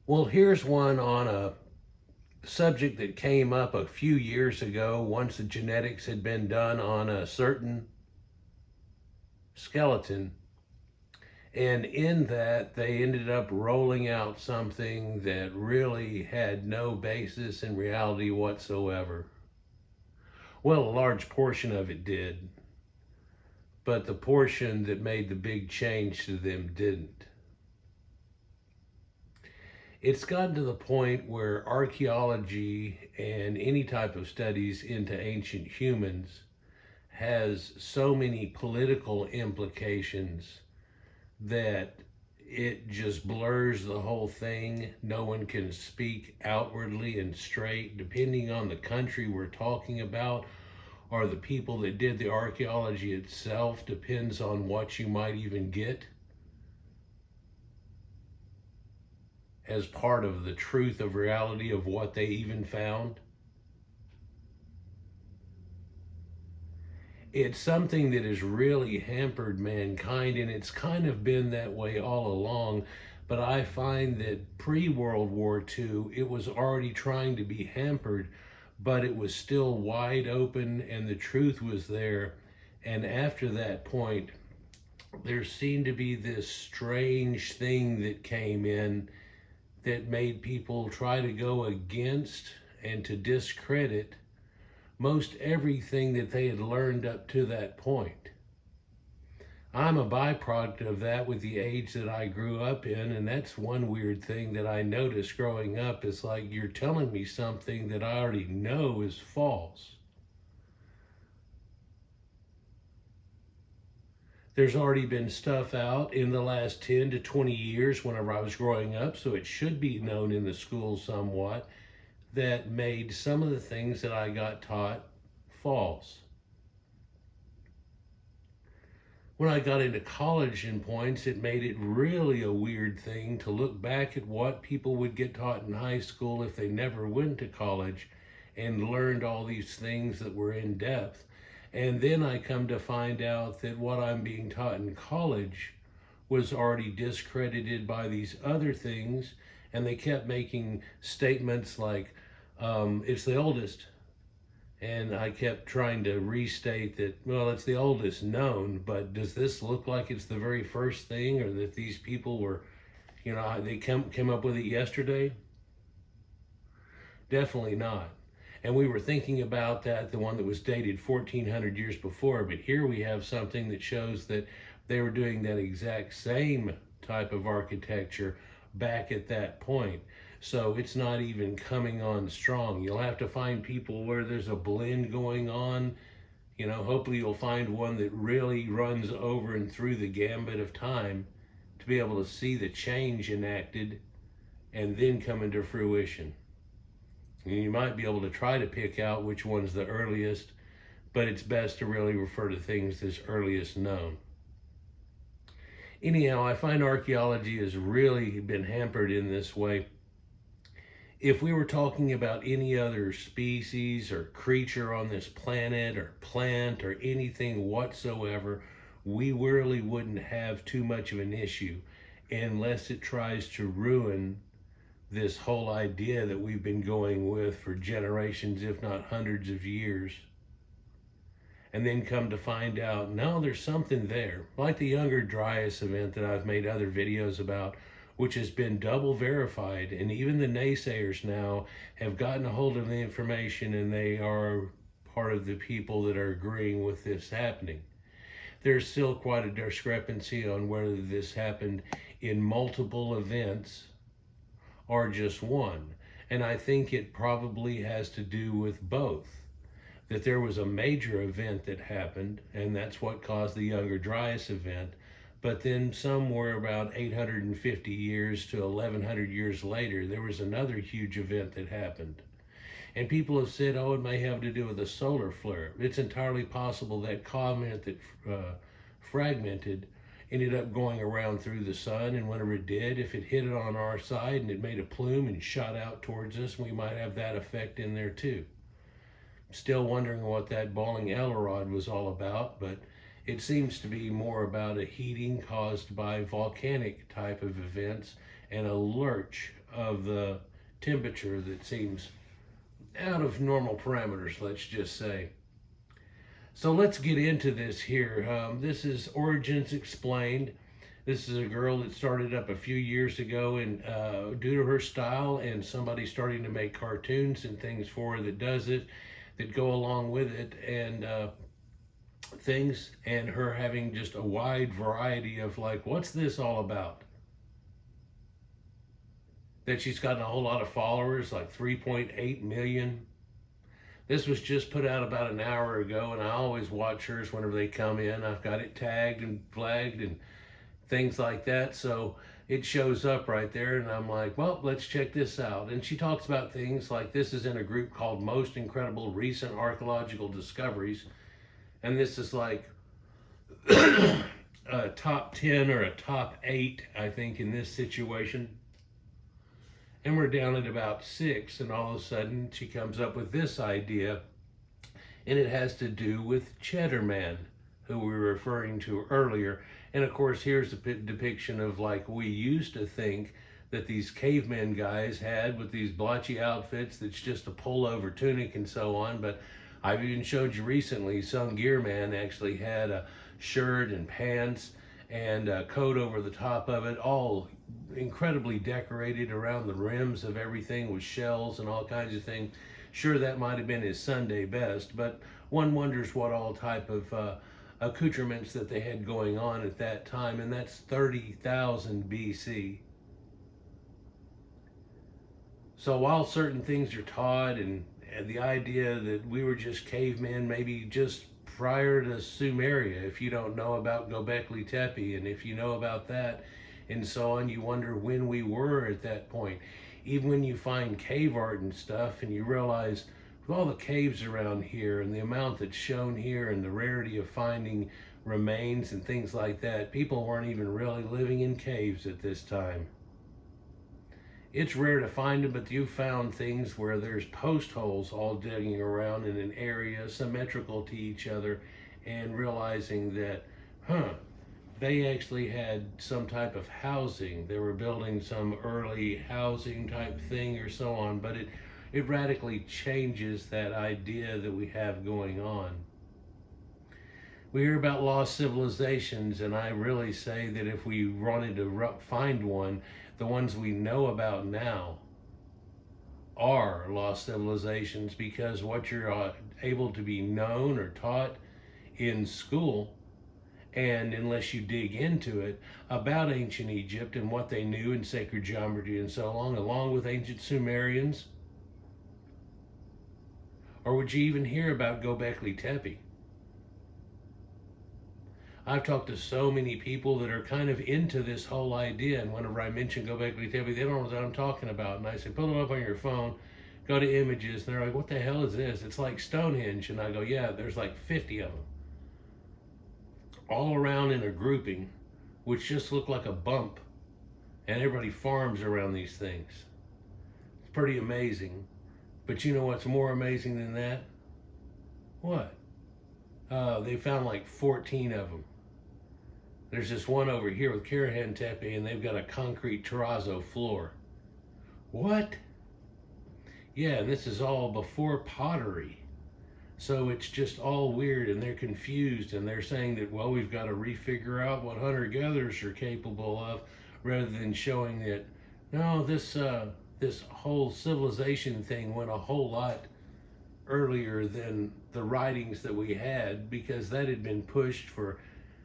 Well, here's one on a subject that came up a few years ago once the genetics had been done on a certain skeleton. And in that, they ended up rolling out something that really had no basis in reality whatsoever. Well, a large portion of it did, but the portion that made the big change to them didn't. It's gotten to the point where archaeology and any type of studies into ancient humans has so many political implications that it just blurs the whole thing. No one can speak outwardly and straight, depending on the country we're talking about or the people that did the archaeology itself, depends on what you might even get as part of the truth of reality of what they even found. It's something that has really hampered mankind, and it's kind of been that way all along. But I find that pre World War II, it was already trying to be hampered, but it was still wide open and the truth was there. And after that point, there seemed to be this strange thing that came in that made people try to go against and to discredit most everything that they had learned up to that point. I'm a byproduct of that with the age that I grew up in, and that's one weird thing that I noticed growing up. Is like you're telling me something that I already know is false. There's already been stuff out in the last 10 to 20 years whenever I was growing up, so it should be known in the school somewhat, that made some of the things that I got taught false. When I got into college in points, it made it really a weird thing to look back at what people would get taught in high school if they never went to college and learned all these things that were in depth. And then I come to find out that what I'm being taught in college was already discredited by these other things. And they kept making statements like, it's the oldest. And I kept trying to restate that, well, it's the oldest known, but does this look like it's the very first thing, or that these people were, they came up with it yesterday? Definitely not. And we were thinking about that, the one that was dated 1400 years before, but here we have something that shows that they were doing that exact same type of architecture back at that point. So it's not even coming on strong. You'll have to find people where there's a blend going on. Hopefully you'll find one that really runs over and through the gambit of time to be able to see the change enacted and then come into fruition. And you might be able to try to pick out which one's the earliest, but it's best to really refer to things as earliest known. Anyhow, I find archaeology has really been hampered in this way. If we were talking about any other species or creature on this planet or plant or anything whatsoever, we really wouldn't have too much of an issue unless it tries to ruin this whole idea that we've been going with for generations, if not hundreds of years. And then come to find out, no, there's something there. Like the Younger Dryas event that I've made other videos about, which has been double verified, and even the naysayers now have gotten a hold of the information and they are part of the people that are agreeing with this happening. There's still quite a discrepancy on whether this happened in multiple events or just one. And I think it probably has to do with both. That there was a major event that happened, and that's what caused the Younger Dryas event. But then somewhere about 850 years to 1100 years later, there was another huge event that happened. And people have said, oh, it may have to do with a solar flare. It's entirely possible that comet that fragmented ended up going around through the sun, and whenever it did, if it hit it on our side and it made a plume and shot out towards us, we might have that effect in there too. Still wondering what that balling alot was all about, but it seems to be more about a heating caused by volcanic type of events and a lurch of the temperature that seems out of normal parameters, let's just say. So let's get into this here. This is Origins Explained. This is a girl that started up a few years ago, and due to her style and somebody starting to make cartoons and things for her that does it, that go along with it, and things, and her having just a wide variety of like, what's this all about? That she's gotten a whole lot of followers, like 3.8 million. This was just put out about an hour ago, and I always watch hers whenever they come in. I've got it tagged and flagged and things like that, so it shows up right there, and I'm like, well, let's check this out. And she talks about things like, this is in a group called Most Incredible Recent Archaeological Discoveries, and this is like a top 10 or a top 8, I think, in this situation. And we're down at about 6, and all of a sudden she comes up with this idea, and it has to do with Cheddar Man, who we were referring to earlier. And of course, here's a depiction of like we used to think that these cavemen guys had with these blotchy outfits that's just a pullover tunic and so on. But I've even showed you recently, some gear man actually had a shirt and pants and a coat over the top of it, all incredibly decorated around the rims of everything with shells and all kinds of things. Sure, that might have been his Sunday best, but one wonders what all type of accoutrements that they had going on at that time, and that's 30,000 BC. So while certain things are taught, and the idea that we were just cavemen maybe just prior to Sumeria, if you don't know about Göbekli Tepe, and if you know about that and so on, you wonder when we were at that point. Even when you find cave art and stuff, and you realize with all the caves around here and the amount that's shown here and the rarity of finding remains and things like that, people weren't even really living in caves at this time. It's rare to find them, but you found things where there's post holes all digging around in an area symmetrical to each other, and realizing that, they actually had some type of housing. They were building some early housing type thing or so on, but it radically changes that idea that we have going on. We hear about lost civilizations, and I really say that if we wanted to find one, the ones we know about now are lost civilizations, because what you're able to be known or taught in school, and unless you dig into it, about ancient Egypt and what they knew in sacred geometry and so on, along with ancient Sumerians, or would you even hear about Göbekli Tepe? I've talked to so many people that are kind of into this whole idea, and whenever I mention Göbekli Tepe, they don't know what I'm talking about. And I say, pull it up on your phone, go to images, and they're like, what the hell is this? It's like Stonehenge. And I go, yeah, there's like 50 of them, all around in a grouping, which just look like a bump, and everybody farms around these things. It's pretty amazing. But you know what's more amazing than that? What? They found like 14 of them. There's this one over here with Karahan Tepe, and they've got a concrete terrazzo floor. What? Yeah, and this is all before pottery. So it's just all weird, and they're confused, and they're saying that, well, we've got to refigure out what hunter-gatherers are capable of, rather than showing that, no, this whole civilization thing went a whole lot earlier than the writings that we had, because that had been pushed for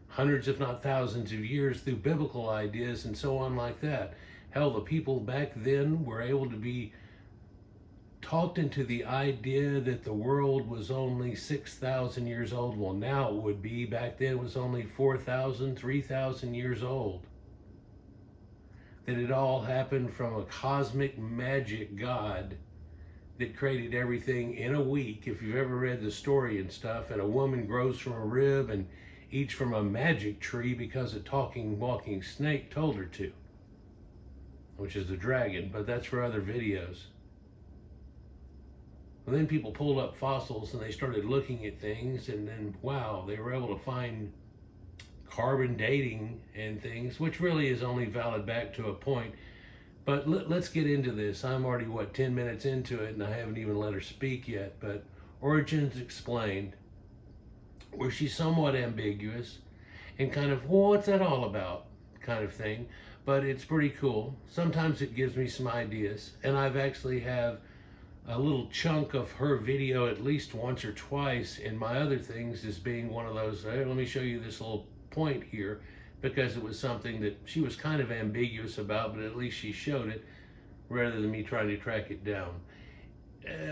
hundreds if not thousands of years through biblical ideas and so on like that. Hell, the people back then were able to be talked into the idea that the world was only 6,000 years old. Well, now it would be. Back then it was only 4,000, 3,000 years old. That it all happened from a cosmic magic god that created everything in a week. If you've ever read the story and stuff, and a woman grows from a rib and eats from a magic tree because a talking, walking snake told her to, which is the dragon, but that's for other videos. And then people pulled up fossils and they started looking at things, and then wow, they were able to find carbon dating and things, which really is only valid back to a point. But let's get into this. I'm already, 10 minutes into it, and I haven't even let her speak yet. But Origins Explained, where she's somewhat ambiguous and kind of, well, what's that all about kind of thing. But it's pretty cool. Sometimes it gives me some ideas. And I've actually have a little chunk of her video at least once or twice in my other things as being one of those, hey, let me show you this little point here, because it was something that she was kind of ambiguous about, but at least she showed it rather than me trying to track it down.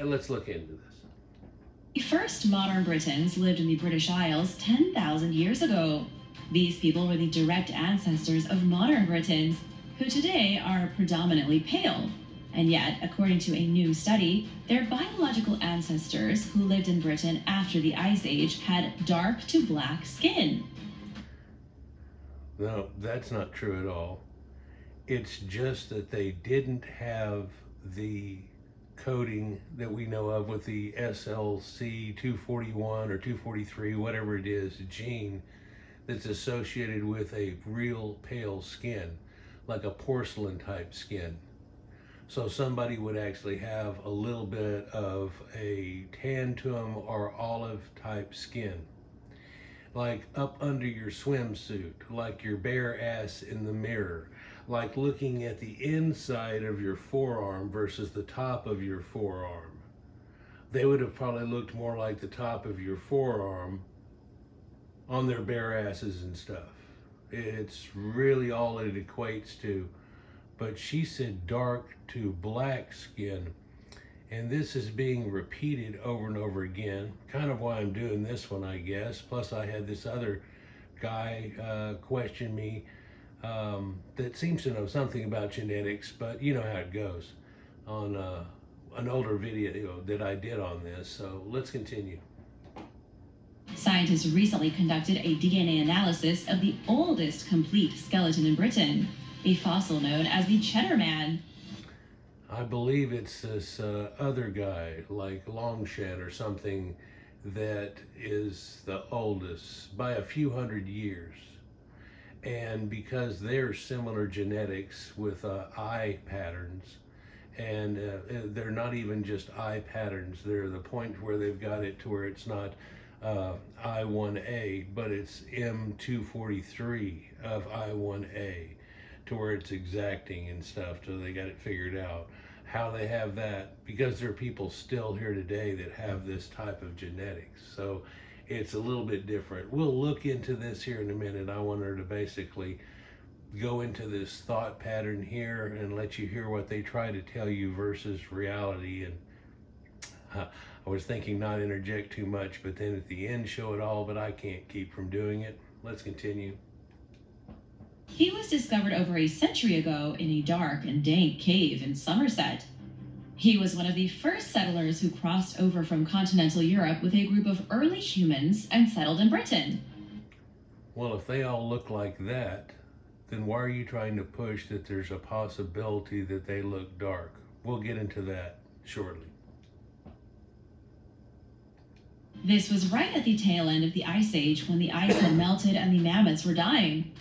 Let's look into this. The first modern Britons lived in the British Isles 10,000 years ago. These people were the direct ancestors of modern Britons, who today are predominantly pale. And yet, according to a new study, their biological ancestors who lived in Britain after the Ice Age had dark to black skin. No, that's not true at all. It's just that they didn't have the coding that we know of with the SLC 241 or 243, whatever it is, gene that's associated with a real pale skin, like a porcelain type skin. So somebody would actually have a little bit of a tan to them or olive type skin, like up under your swimsuit, like your bare ass in the mirror, like looking at the inside of your forearm versus the top of your forearm. They would have probably looked more like the top of your forearm on their bare asses and stuff. It's really all it equates to. But she said dark to black skin, and this is being repeated over and over again, kind of why I'm doing this one, I guess. Plus I had this other guy question me that seems to know something about genetics, but you know how it goes, on an older video that I did on this. So let's continue. Scientists recently conducted a DNA analysis of the oldest complete skeleton in Britain, a fossil known as the Cheddar Man. I believe it's this other guy, like Longshan or something, that is the oldest by a few hundred years. And because they're similar genetics with eye patterns, and they're not even just eye patterns, they're the point where they've got it to where it's not I1A, but it's M243 of I1A, to where it's exacting and stuff, so they got it figured out. How they have that, because there are people still here today that have this type of genetics, so it's a little bit different. We'll look into this here in a minute. I want her to basically go into this thought pattern here and let you hear what they try to tell you versus reality. And I was thinking not interject too much, but then at the end show it all, but I can't keep from doing it. Let's continue. He was discovered over a century ago in a dark and dank cave in Sommerset. He was one of the first settlers who crossed over from continental Europe with a group of early humans and settled in Britain. Well, if they all look like that, then why are you trying to push that there's a possibility that they look dark? We'll get into that shortly. This was right at the tail end of the Ice Age, when the ice had melted and the mammoths were dying.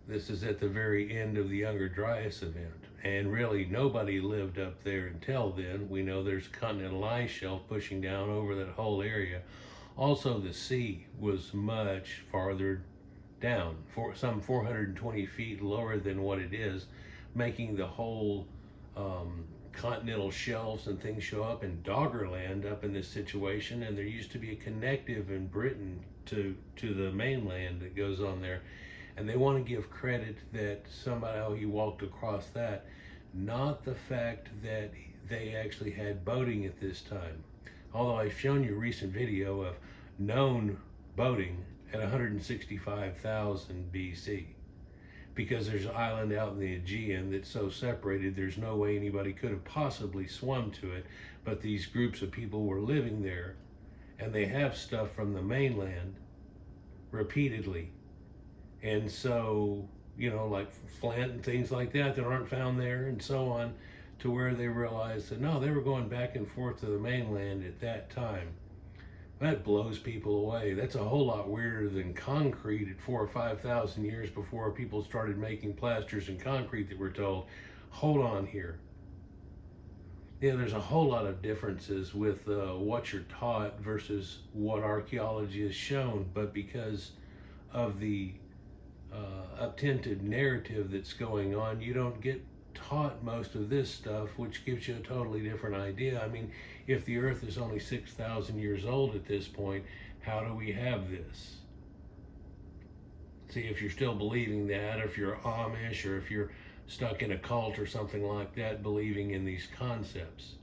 This is at the very end of the Younger Dryas event, and really nobody lived up there until then. We know there's a continental ice shelf pushing down over that whole area. Also, the sea was much farther down, for some 420 feet lower than what it is, making the whole continental shelves and things show up in Doggerland up in this situation. And there used to be a connective in Britain to the mainland that goes on there, and they want to give credit that somehow he walked across that, not the fact that they actually had boating at this time. Although I've shown you a recent video of known boating at 165,000 BC, because there's an island out in the Aegean that's so separated there's no way anybody could have possibly swum to it, but these groups of people were living there, and they have stuff from the mainland repeatedly. And so, you know, like flint and things like that aren't found there and so on, to where they realized that no, they were going back and forth to the mainland at that time. That blows people away. That's a whole lot weirder than concrete at 4,000 or 5,000 years before people started making plasters and concrete, that we're told. hold on here. Yeah, there's a whole lot of differences with what you're taught versus what archaeology has shown, but because of the uptinted narrative that's going on, you don't get taught most of this stuff, which gives you a totally different idea. I mean, if the Earth is only 6,000 years old at this point, how do we have this? See, if you're still believing that, or if you're Amish, or if you're stuck in a cult or something like that, believing in these concepts.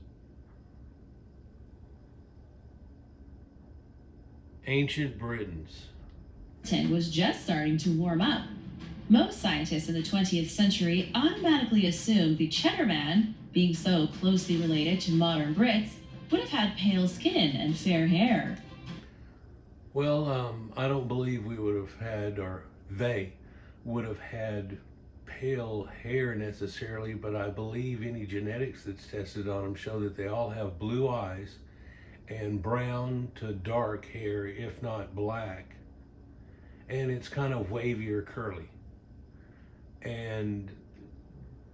Ancient Britons. Britain was just starting to warm up. Most scientists in the 20th century automatically assumed the Cheddar Man, being so closely related to modern Brits, would have had pale skin and fair hair. Well, I don't believe we would have had, or they would have had pale hair necessarily, but I believe any genetics that's tested on them show that they all have blue eyes and brown to dark hair, if not black. And it's kind of wavy or curly. And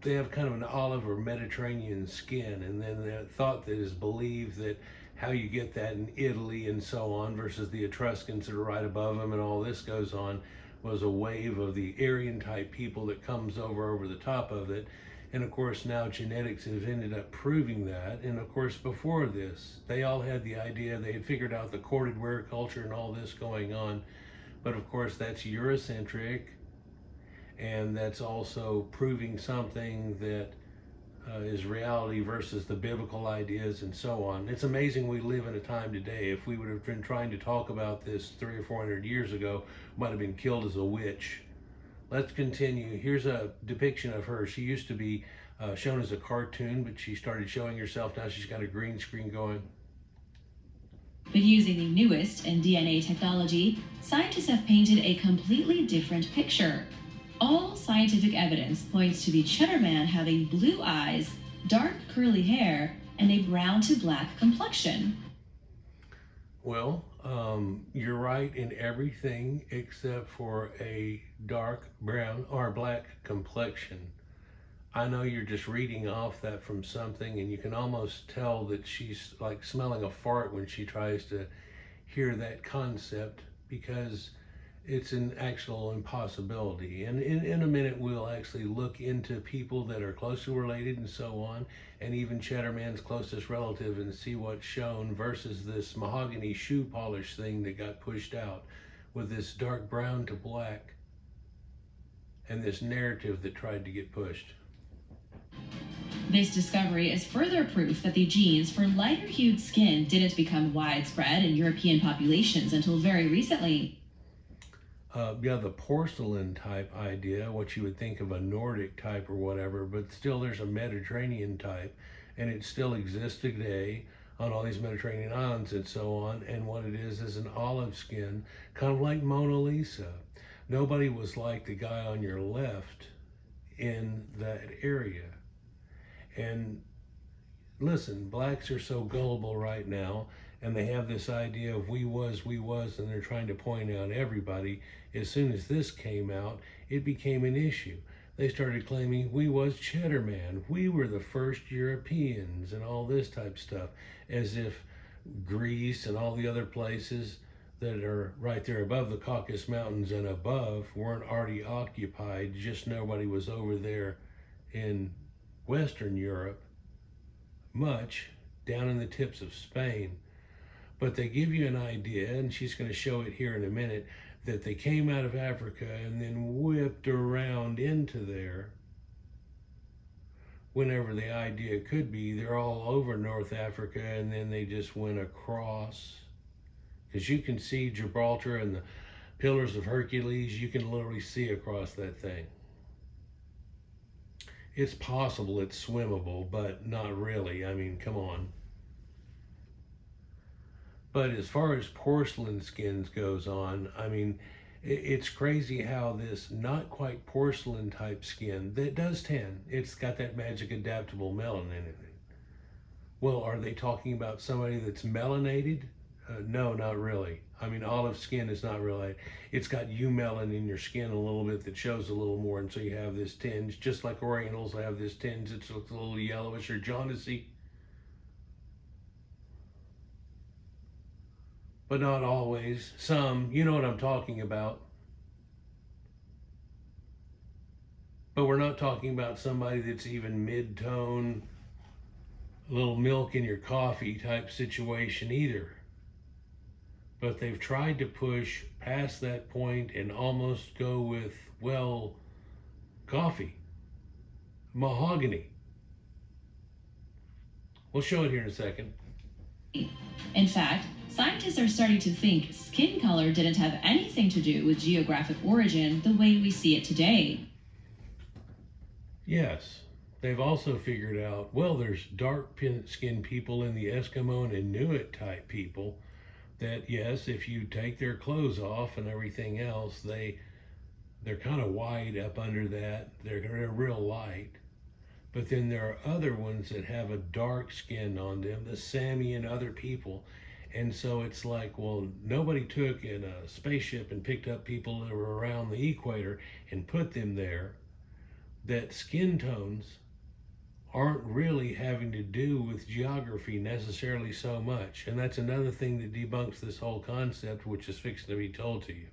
they have kind of an olive or Mediterranean skin, and then the thought that is believed that how you get that in Italy and so on versus the Etruscans that are right above them and all this goes on was a wave of the Aryan type people that comes over the top of it. And of course now genetics has ended up proving that. And of course before this they all had the idea, they had figured out the corded wear culture and all this going on, but of course that's Eurocentric, and that's also proving something that is reality versus the biblical ideas and so on. It's amazing we live in a time today. If we would have been trying to talk about this 300 or 400 years ago, might have been killed as a witch. Let's continue. Here's a depiction of her. She used to be shown as a cartoon, but she started showing herself. Now she's got a green screen going. But using the newest in DNA technology, scientists have painted a completely different picture. All scientific evidence points to the Cheddar Man having blue eyes, dark curly hair, and a brown to black complexion. Well, you're right in everything except for a dark brown or black complexion. I know you're just reading off that from something, and you can almost tell that she's like smelling a fart when she tries to hear that concept, because it's an actual impossibility. And in a minute, we'll actually look into people that are closely related and so on, and even Cheddar Man's closest relative, and see what's shown versus this mahogany shoe polish thing that got pushed out with this dark brown to black and this narrative that tried to get pushed. This discovery is further proof that the genes for lighter hued skin didn't become widespread in European populations until very recently. Yeah, the porcelain type idea, what you would think of a Nordic type or whatever, but still there's a Mediterranean type, and it still exists today on all these Mediterranean islands and so on. And what it is an olive skin, kind of like Mona Lisa. Nobody was like the guy on your left in that area. And listen, blacks are so gullible right now, and they have this idea of we was, and they're trying to point out everybody. As soon as this came out, it became an issue. They started claiming we was Cheddar Man, we were the first Europeans, and all this type stuff, as if Greece and all the other places that are right there above the Caucasus Mountains and above weren't already occupied, just nobody was over there in Western Europe, much down in the tips of Spain. But they give you an idea, and she's going to show it here in a minute, that they came out of Africa and then whipped around into there. Whenever the idea could be, they're all over North Africa, and then they just went across. Because you can see Gibraltar and the Pillars of Hercules, you can literally see across that thing. It's possible it's swimmable, but not really. I mean, come on. But as far as porcelain skins goes on, I mean, it's crazy how this not quite porcelain type skin that does tan, it's got that magic adaptable melanin in it. Well, are they talking about somebody that's melanated? No, not really. I mean, olive skin is not really. It's got eumelanin in your skin a little bit that shows a little more, and so you have this tinge, just like Orientals have this tinge. It looks a little yellowish or jaundicey, but not always. Some, you know what I'm talking about. But we're not talking about somebody that's even mid-tone, a little milk in your coffee type situation either. But they've tried to push past that point and almost go with, well, coffee, mahogany. We'll show it here in a second. In fact, scientists are starting to think skin color didn't have anything to do with geographic origin the way we see it today. Yes, they've also figured out, well, there's dark skinned people in the Eskimo and Inuit type people that, yes, if you take their clothes off and everything else, they're kind of white up under that. They're real light. But then there are other ones that have a dark skin on them, the Sami and other people. And so it's like, well, nobody took in a spaceship and picked up people that were around the equator and put them there. That skin tones aren't really having to do with geography necessarily so much. And that's another thing that debunks this whole concept, which is fixing to be told to you.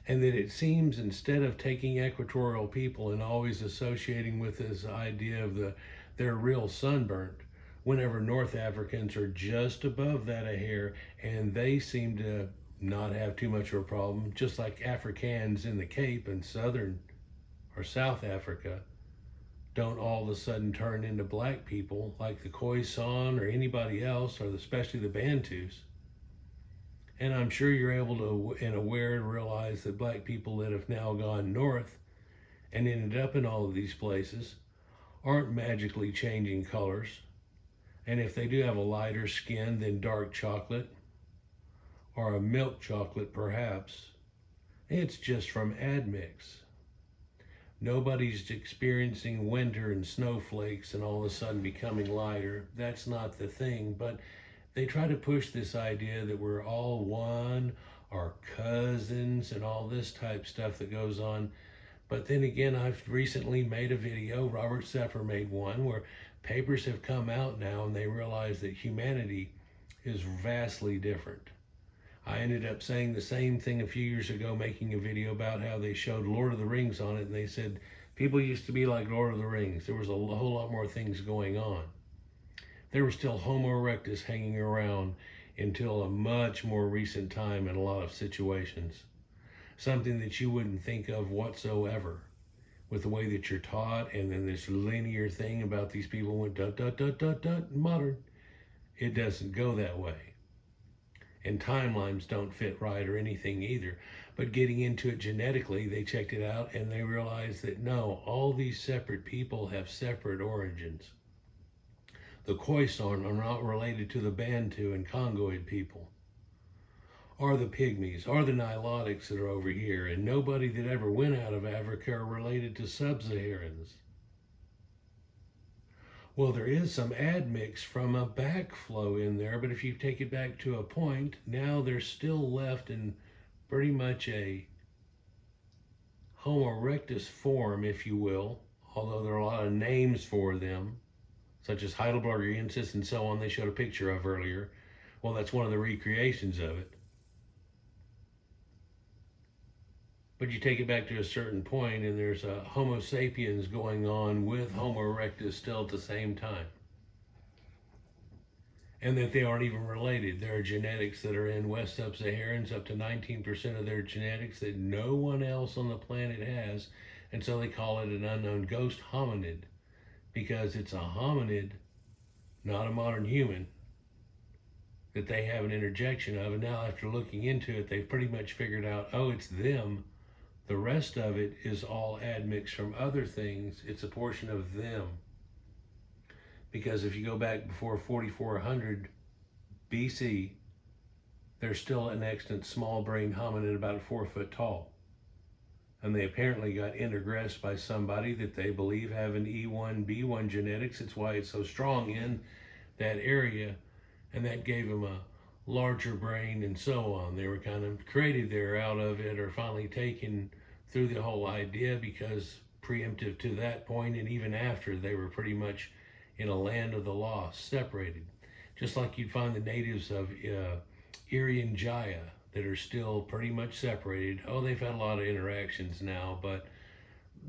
And that it seems, instead of taking equatorial people and always associating with this idea of they're real sunburnt, whenever North Africans are just above that a hair, and they seem to not have too much of a problem, just like Africans in the Cape and Southern or South Africa don't all of a sudden turn into black people like the Khoisan or anybody else, or especially the Bantus. And I'm sure you're able to and aware to realize that black people that have now gone north and ended up in all of these places aren't magically changing colors. And if they do have a lighter skin than dark chocolate, or a milk chocolate perhaps, it's just from admix. Nobody's experiencing winter and snowflakes and all of a sudden becoming lighter. That's not the thing, but they try to push this idea that we're all one, or cousins, and all this type stuff that goes on. But then again, I've recently made a video, Robert Sepper made one, where papers have come out now and they realize that humanity is vastly different. I ended up saying the same thing a few years ago, making a video about how they showed Lord of the Rings on it, and they said people used to be like Lord of the Rings. There was a whole lot more things going on. There was still Homo erectus hanging around until a much more recent time in a lot of situations. Something that you wouldn't think of whatsoever with the way that you're taught, and then this linear thing about these people went dot, dot, dot, dot, dot, modern. It doesn't go that way. And timelines don't fit right or anything either. But getting into it genetically, they checked it out and they realized that no, all these separate people have separate origins. The Khoisan are not related to the Bantu and Congoid people, or the Pygmies, or the Nilotics that are over here, and nobody that ever went out of Africa are related to sub-Saharans. Well, there is some admix from a backflow in there, but if you take it back to a point, now they're still left in pretty much a Homo erectus form, if you will, although there are a lot of names for them, such as Heidelbergiensis and so on, they showed a picture of earlier. Well, that's one of the recreations of it. But you take it back to a certain point and there's a Homo sapiens going on with Homo erectus still at the same time. And that they aren't even related. There are genetics that are in West Sub-Saharans, up to 19% of their genetics that no one else on the planet has. And so they call it an unknown ghost hominid, because it's a hominid, not a modern human, that they have an interjection of. And now after looking into it, they've pretty much figured out, oh, it's them. The rest of it is all admixed from other things. It's a portion of them. Because if you go back before 4400 BC, there's still an extant small brain hominid about 4 foot tall. And they apparently got integressed by somebody that they believe have an E1B1 genetics. It's why it's so strong in that area, and that gave them a larger brain and so on. They were kind of created there out of it, or finally taken through the whole idea, because preemptive to that point and even after, they were pretty much in a land of the lost, separated. Just like you'd find the natives of Irian Jaya that are still pretty much separated. Oh, they've had a lot of interactions now, but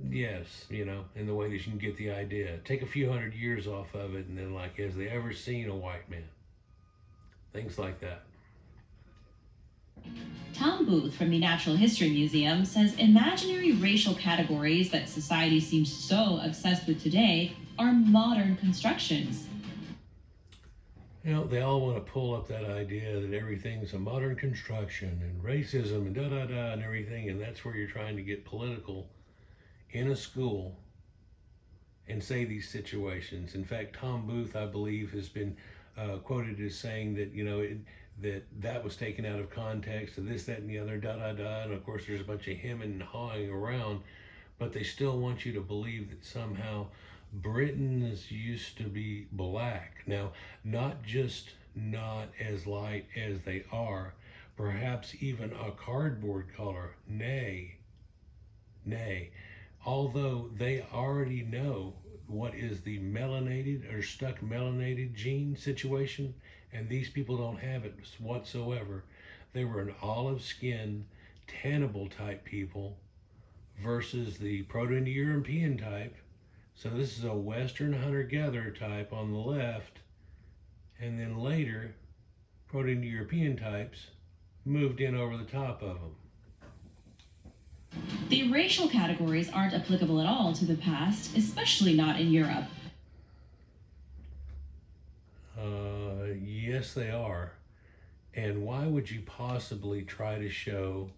yes, you know, in the way that you can get the idea. Take a few hundred years off of it, and then, like, has they ever seen a white man? Things like that. Tom Booth from the Natural History Museum says imaginary racial categories that society seems so obsessed with today are modern constructions. You know, they all want to pull up that idea that everything's a modern construction and racism and da-da-da and everything, and that's where you're trying to get political in a school and say these situations. In fact, Tom Booth, I believe, has been quoted as saying that, you know, that was taken out of context, of this, that, and the other, da-da-da, and of course there's a bunch of hemming and hawing around, but they still want you to believe that somehow Britons used to be black. Now, not just not as light as they are, perhaps even a cardboard color, nay, although they already know what is the melanated or stuck melanated gene situation, and these people don't have it whatsoever. They were an olive skin, tannable type people versus the Proto-European type. So this is a Western hunter-gatherer type on the left, and then later Proto-European types moved in over the top of them. The racial categories aren't applicable at all to the past, especially not in Europe. Yes, they are. And why would you possibly try to show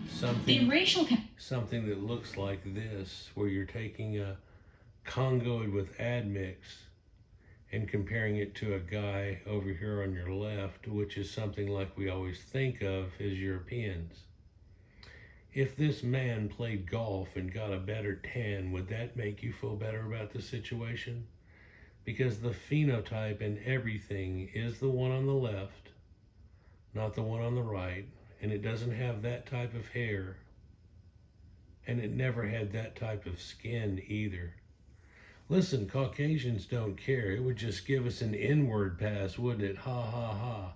something that looks like this, where you're taking a Congoid with admix and comparing it to a guy over here on your left, which is something like we always think of as Europeans? If this man played golf and got a better tan, would that make you feel better about the situation? Because the phenotype and everything is the one on the left, not the one on the right, and it doesn't have that type of hair, and it never had that type of skin either. Listen, Caucasians don't care. It would just give us an inward pass, wouldn't it? Ha ha ha.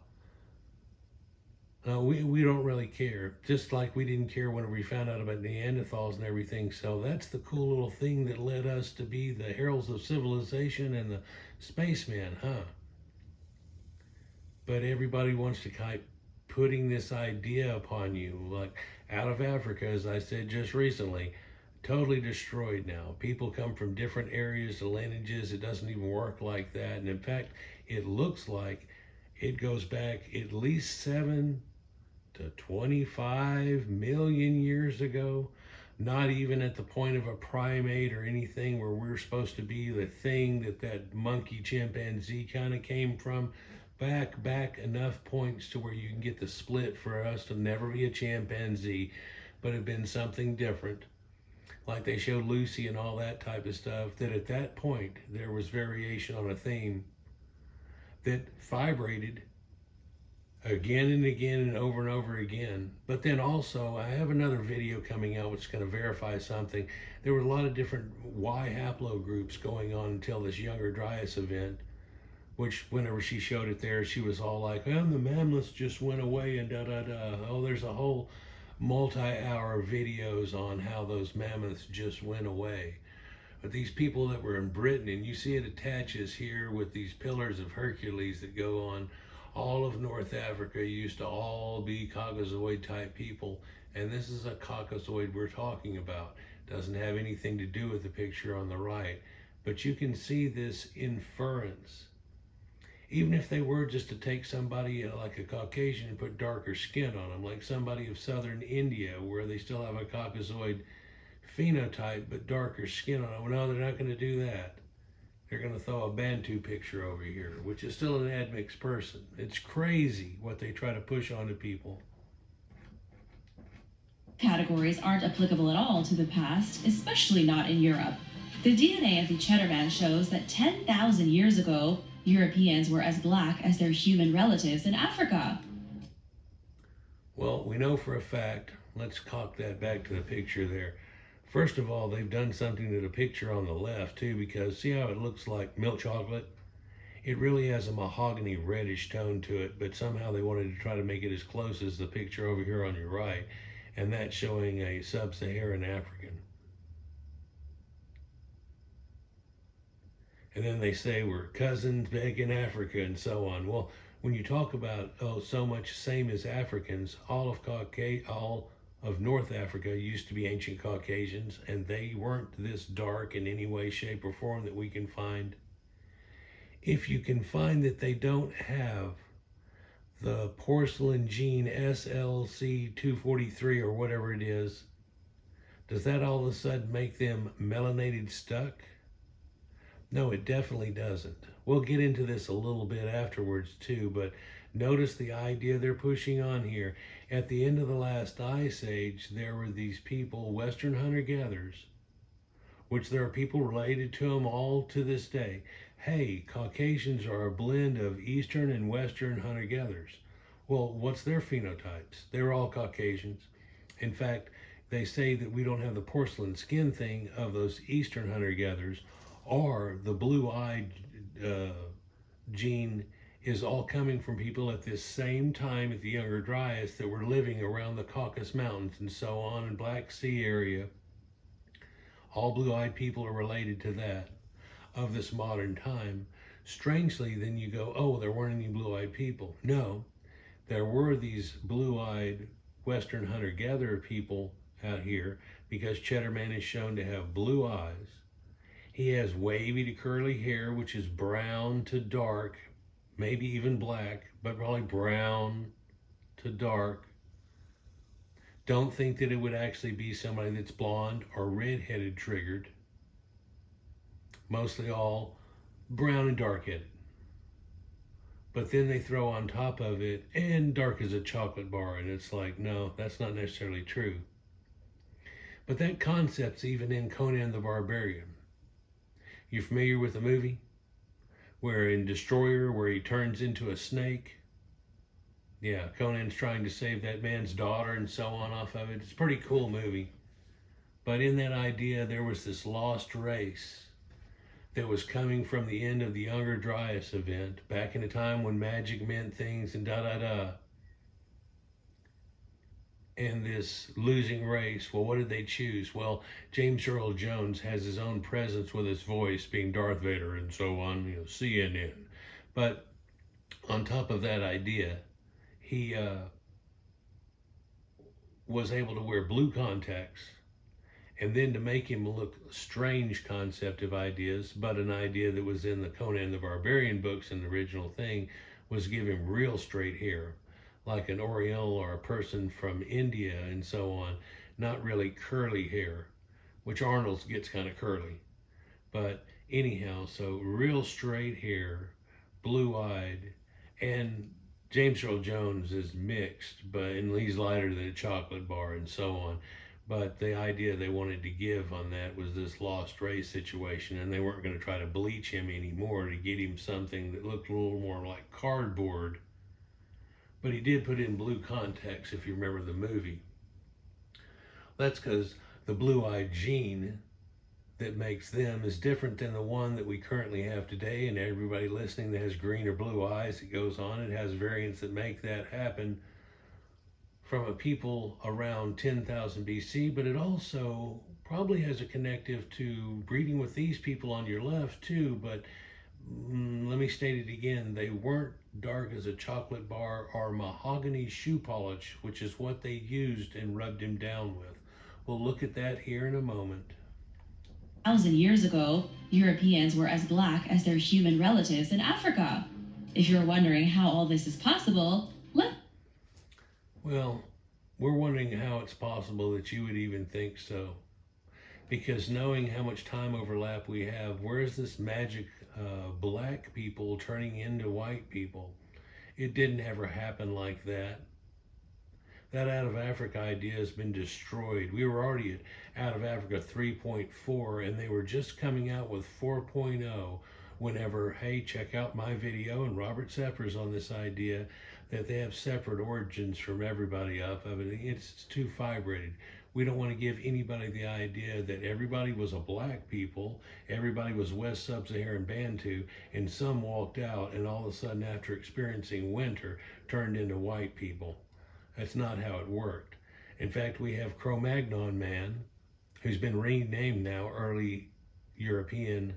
We don't really care, just like we didn't care when we found out about Neanderthals and everything. So that's the cool little thing that led us to be the heralds of civilization and the spaceman, huh? But everybody wants to keep putting this idea upon you, like out of Africa, as I said just recently, totally destroyed now. People come from different areas and lineages. It doesn't even work like that. And in fact, it looks like it goes back at least 7 to 25 million years ago, not even at the point of a primate or anything where we're supposed to be the thing that monkey chimpanzee kind of came from. Back enough points to where you can get the split for us to never be a chimpanzee, but have been something different. Like they showed Lucy and all that type of stuff, that at that point there was variation on a theme that vibrated again and again and over again. But then also, I have another video coming out which is going to verify something. There were a lot of different Y haplogroups going on until this Younger Dryas event, which whenever she showed it there, she was all like, oh, the mammoths just went away and da-da-da. Oh, there's a whole multi-hour videos on how those mammoths just went away. But these people that were in Britain, and you see it attaches here with these pillars of Hercules that go on, all of North Africa used to all be Caucasoid type people, and this is a Caucasoid we're talking about. Doesn't have anything to do with the picture on the right, but you can see this inference. Even if they were just to take somebody like a Caucasian and put darker skin on them, like somebody of southern India where they still have a Caucasoid phenotype but darker skin on them, well, no, they're not going to do that. They're going to throw a Bantu picture over here, which is still an admixed person. It's crazy what they try to push onto people. Categories aren't applicable at all to the past, especially not in Europe. The DNA of the Cheddar Man shows that 10,000 years ago, Europeans were as black as their human relatives in Africa. Well, we know for a fact, let's cock that back to the picture there. First of all, they've done something to the picture on the left too, because see how it looks like milk chocolate? It really has a mahogany reddish tone to it, but somehow they wanted to try to make it as close as the picture over here on your right, and that's showing a sub-Saharan African. And then they say we're cousins back in Africa and so on. Well, when you talk about, oh, so much same as Africans, all of North Africa used to be ancient Caucasians, and they weren't this dark in any way, shape, or form that we can find. If you can find that they don't have the porcelain gene SLC243 or whatever it is, does that all of a sudden make them melanated stuck? No, it definitely doesn't. We'll get into this a little bit afterwards too, but notice the idea they're pushing on here. At the end of the last ice age, there were these people, Western hunter-gatherers, which there are people related to them all to this day. Hey, Caucasians are a blend of Eastern and Western hunter-gatherers. Well, what's their phenotypes? They're all Caucasians. In fact, they say that we don't have the porcelain skin thing of those Eastern hunter-gatherers, or the blue-eyed gene is all coming from people at this same time at the Younger Dryas that were living around the Caucasus Mountains and so on in Black Sea area. All blue-eyed people are related to that of this modern time. Strangely, then you go, oh, there weren't any blue-eyed people. No, there were these blue-eyed Western hunter-gatherer people out here because Cheddar Man is shown to have blue eyes. He has wavy to curly hair, which is brown to dark, maybe even black, but probably brown to dark. Don't think that it would actually be somebody that's blonde or red-headed triggered. Mostly all brown and dark-headed. But then they throw on top of it, and dark as a chocolate bar, and it's like, no, that's not necessarily true. But that concept's even in Conan the Barbarian. You familiar with the movie? Where in Destroyer, where he turns into a snake? Yeah, Conan's trying to save that man's daughter and so on off of it. It's a pretty cool movie. But in that idea, there was this lost race that was coming from the end of the Younger Dryas event, back in a time when magic meant things and da-da-da. And this losing race, well, what did they choose? Well, James Earl Jones has his own presence with his voice being Darth Vader and so on, CNN. But on top of that idea, he was able to wear blue contacts, and then to make him look strange concept of ideas, but an idea that was in the Conan the Barbarian books and the original thing, was give him real straight hair, like an Oriental or a person from India and so on, not really curly hair, which Arnold's gets kind of curly. But anyhow, so real straight hair, blue-eyed, and James Earl Jones is mixed, and he's lighter than a chocolate bar and so on. But the idea they wanted to give on that was this lost race situation, and they weren't going to try to bleach him anymore to get him something that looked a little more like cardboard. But he did put in blue contacts, if you remember the movie. That's because the blue-eyed gene that makes them is different than the one that we currently have today, and everybody listening that has green or blue eyes, it goes on. It has variants that make that happen from a people around 10,000 BC, but it also probably has a connective to breeding with these people on your left too. But let me state it again, they weren't dark as a chocolate bar or mahogany shoe polish, which is what they used and rubbed him down with. We'll look at that here in a moment. 1,000 years ago, Europeans were as black as their human relatives in Africa. If you're wondering how all this is possible, Well, we're wondering how it's possible that you would even think so. Because knowing how much time overlap we have, where's this magic black people turning into white people? It didn't ever happen like that. That out of Africa idea has been destroyed. We were already at out of Africa 3.4, and they were just coming out with 4.0, whenever, hey, check out my video and Robert Sepper's on this idea that they have separate origins from everybody up. I mean, it's too fibrated. We don't want to give anybody the idea that everybody was a black people, everybody was West Sub-Saharan Bantu, and some walked out and all of a sudden after experiencing winter turned into white people. That's not how it worked. In fact, we have Cro-Magnon man, who's been renamed now early European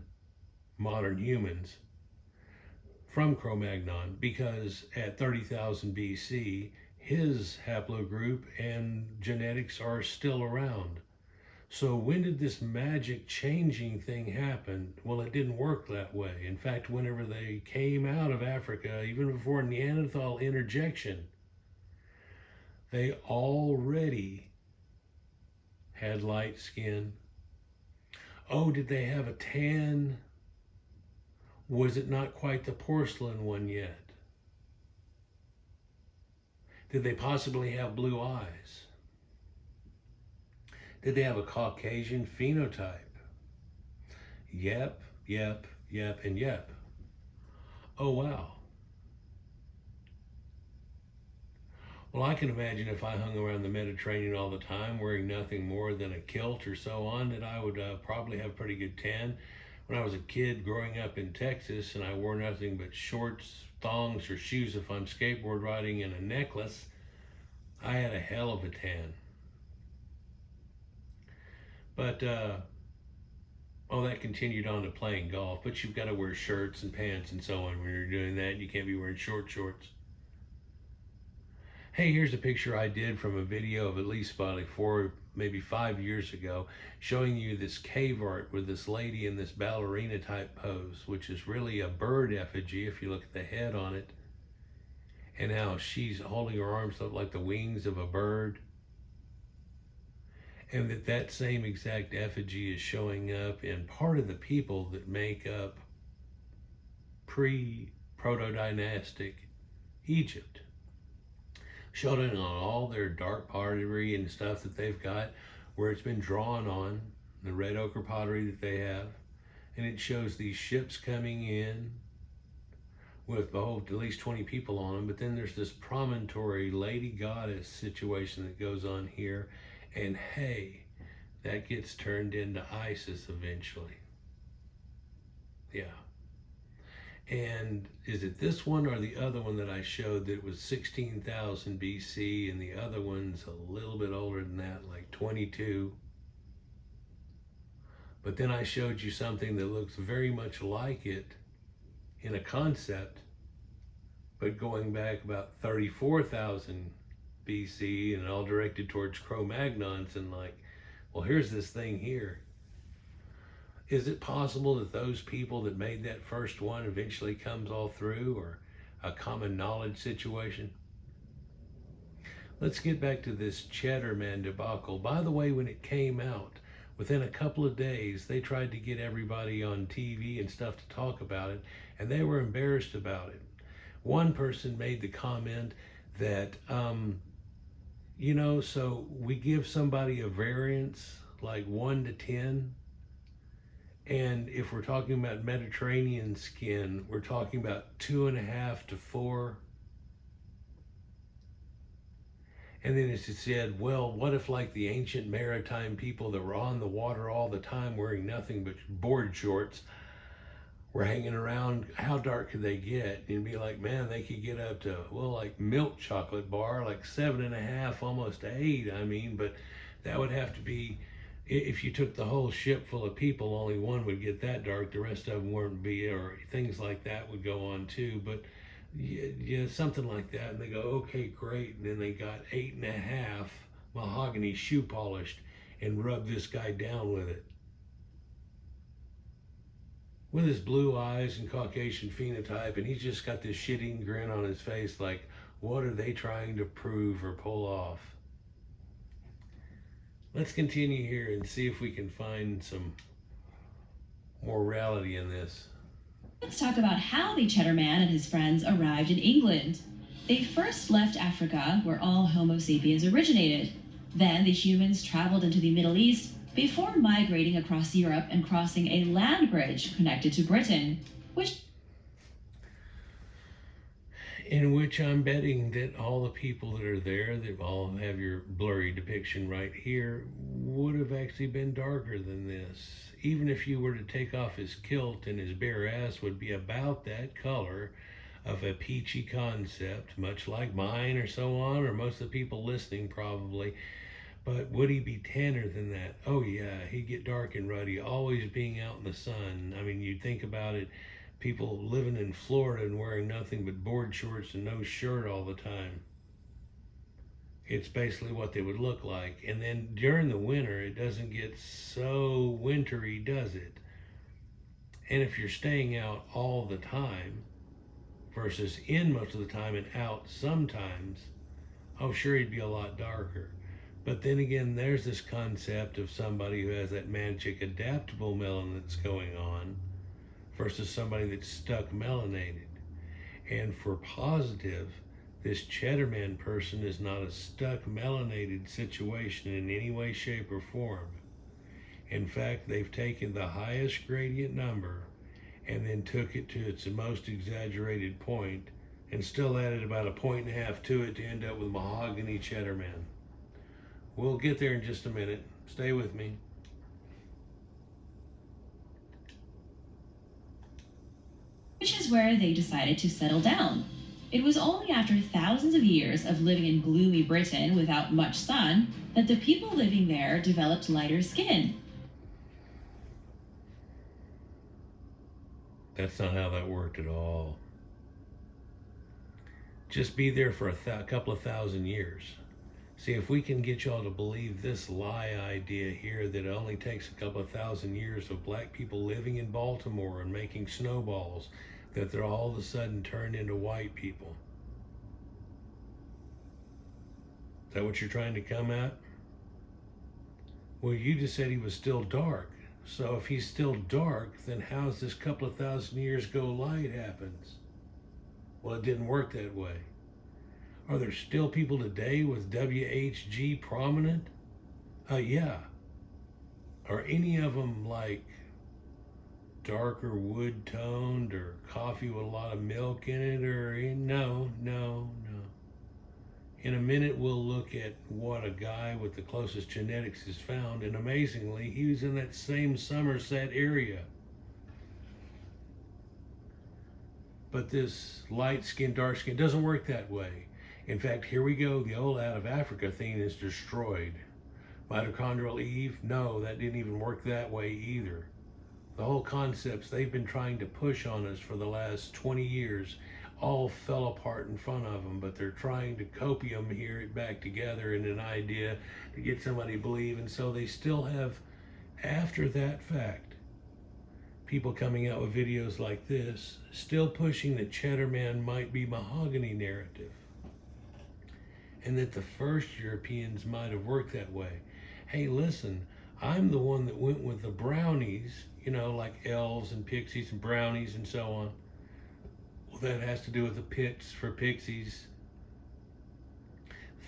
modern humans, from Cro-Magnon, because at 30,000 BC, his haplogroup and genetics are still around. So when did this magic changing thing happen? Well, it didn't work that way. In fact, whenever they came out of Africa, even before Neanderthal interjection, they already had light skin. Oh, did they have a tan? Was it not quite the porcelain one yet? Did they possibly have blue eyes? Did they have a Caucasian phenotype? Yep, yep, yep, and yep. Oh, wow. Well, I can imagine if I hung around the Mediterranean all the time wearing nothing more than a kilt or so on, that I would probably have pretty good tan. When I was a kid growing up in Texas and I wore nothing but shorts, thongs, or shoes if I'm skateboard riding, and a necklace, I had a hell of a tan. But, that continued on to playing golf. But you've got to wear shirts and pants and so on when you're doing that. You can't be wearing shorts. Hey, here's a picture I did from a video of at least about 4, maybe 5 years ago, showing you this cave art with this lady in this ballerina type pose, which is really a bird effigy if you look at the head on it, and how she's holding her arms up like the wings of a bird. And that same exact effigy is showing up in part of the people that make up pre-proto-dynastic Egypt. Showed it on all their dark pottery and stuff that they've got, where it's been drawn on, the red ochre pottery that they have. And it shows these ships coming in with, at least 20 people on them. But then there's this promontory lady goddess situation that goes on here. And hey, that gets turned into Isis eventually. Yeah. And is it this one or the other one that I showed that was 16,000 BC, and the other one's a little bit older than that, like 22? But then I showed you something that looks very much like it in a concept, but going back about 34,000 BC and all directed towards Cro-Magnons, and like, well, here's this thing here. Is it possible that those people that made that first one eventually comes all through, or a common knowledge situation? Let's get back to this Cheddar Man debacle. By the way, when it came out, within a couple of days, they tried to get everybody on TV and stuff to talk about it, and they were embarrassed about it. One person made the comment that, so we give somebody a variance like 1 to 10, and if we're talking about Mediterranean skin, we're talking about 2.5 to 4. And then it said, well, what if like the ancient maritime people that were on the water all the time wearing nothing but board shorts were hanging around, how dark could they get? And be like, man, they could get up to, well, like milk chocolate bar, like 7.5, almost 8. I mean, but that would have to be, if you took the whole ship full of people, only one would get that dark, the rest of them wouldn't be, or things like that would go on too. But yeah, something like that. And they go, okay, great. And then they got 8.5 mahogany shoe polished and rubbed this guy down with it. With his blue eyes and Caucasian phenotype, and he's just got this shitting grin on his face like, what are they trying to prove or pull off? Let's continue here and see if we can find some more reality in this. Let's talk about how the Cheddar Man and his friends arrived in England. They first left Africa, where all Homo sapiens originated. Then the humans traveled into the Middle East before migrating across Europe and crossing a land bridge connected to Britain. which in which I'm betting that all the people that are there, that all have your blurry depiction right here, would have actually been darker than this. Even if you were to take off his kilt, and his bare ass would be about that color of a peachy concept, much like mine or so on, or most of the people listening probably. But would he be tanner than that? Oh yeah, he'd get dark and ruddy, always being out in the sun. I mean, you'd think about it, people living in Florida and wearing nothing but board shorts and no shirt all the time. It's basically what they would look like. And then during the winter, it doesn't get so wintry, does it? And if you're staying out all the time versus in most of the time and out sometimes, oh, sure, he'd be a lot darker. But then again, there's this concept of somebody who has that magic adaptable melanin that's going on versus somebody that's stuck melanated. And for positive, this Cheddar Man person is not a stuck melanated situation in any way, shape, or form. In fact, they've taken the highest gradient number and then took it to its most exaggerated point and still added about 1.5 points to it to end up with Mohogany Cheddar Man. We'll get there in just a minute. Stay with me. which is where they decided to settle down. It was only after thousands of years of living in gloomy Britain without much sun that the people living there developed lighter skin. That's not how that worked at all. Just be there for a couple of thousand years. See, if we can get y'all to believe this lie idea here that it only takes a couple of thousand years of black people living in Baltimore and making snowballs, that they're all of a sudden turned into white people. Is that what you're trying to come at? Well, you just said he was still dark. So if he's still dark, then how's this couple of thousand years ago light happens? Well, it didn't work that way. Are there still people today with WHG prominent? Yeah. Are any of them like darker wood toned or coffee with a lot of milk in it? Or no. In a minute, we'll look at what a guy with the closest genetics has found, and amazingly, he was in that same Sommerset area. But this light skin, dark skin doesn't work that way. In fact, here we go, the old out of Africa thing is destroyed. Mitochondrial Eve, no, that didn't even work that way either. The whole concepts they've been trying to push on us for the last 20 years all fell apart in front of them, but they're trying to copium here it back together in an idea to get somebody to believe. And so they still have, after that fact, people coming out with videos like this, still pushing that Cheddar Man might be Mohogany narrative. And that the first Europeans might have worked that way. Hey, listen, I'm the one that went with the brownies, like elves and pixies and brownies and so on. Well, that has to do with the pits for pixies.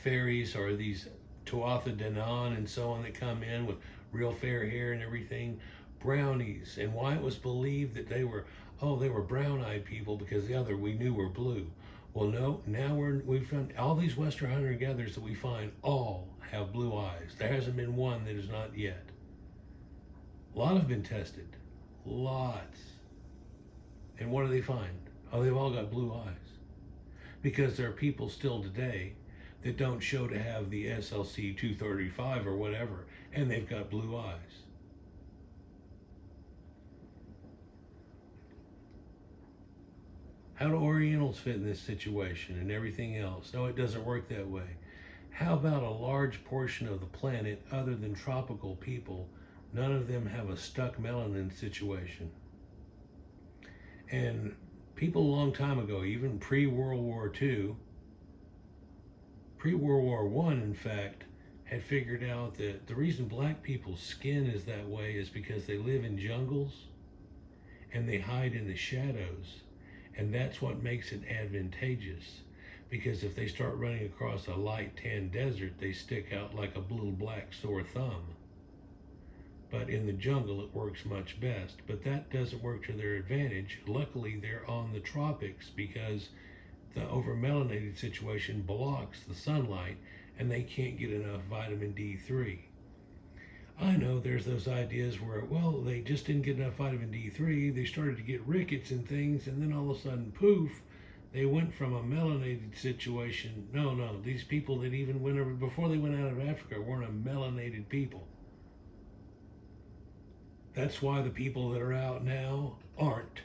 Fairies are these Thulsa Doom and so on that come in with real fair hair and everything. Brownies, and why it was believed that they were brown-eyed people because the other we knew were blue. Well, no, now we've found all these Western hunter-gatherers that we find all have blue eyes. There hasn't been one that is not yet. A lot have been tested. Lots. And what do they find? Oh, they've all got blue eyes. Because there are people still today that don't show to have the SLC 235 or whatever, and they've got blue eyes. How do Orientals fit in this situation and everything else? No, it doesn't work that way. How about a large portion of the planet other than tropical people? None of them have a stuck melanin situation. And people a long time ago, even pre-World War II, pre-World War I, in fact, had figured out that the reason black people's skin is that way is because they live in jungles and they hide in the shadows. And that's what makes it advantageous. Because if they start running across a light tan desert, they stick out like a little black sore thumb. but in the jungle it works much best. But that doesn't work to their advantage. Luckily, they're on the tropics because the over-melanated situation blocks the sunlight and they can't get enough vitamin D3. I know there's those ideas where, well, they just didn't get enough vitamin D3, they started to get rickets and things, and then all of a sudden, poof, they went from a melanated situation. No, these people that even went over, before they went out of Africa, weren't a melanated people. That's why the people that are out now aren't.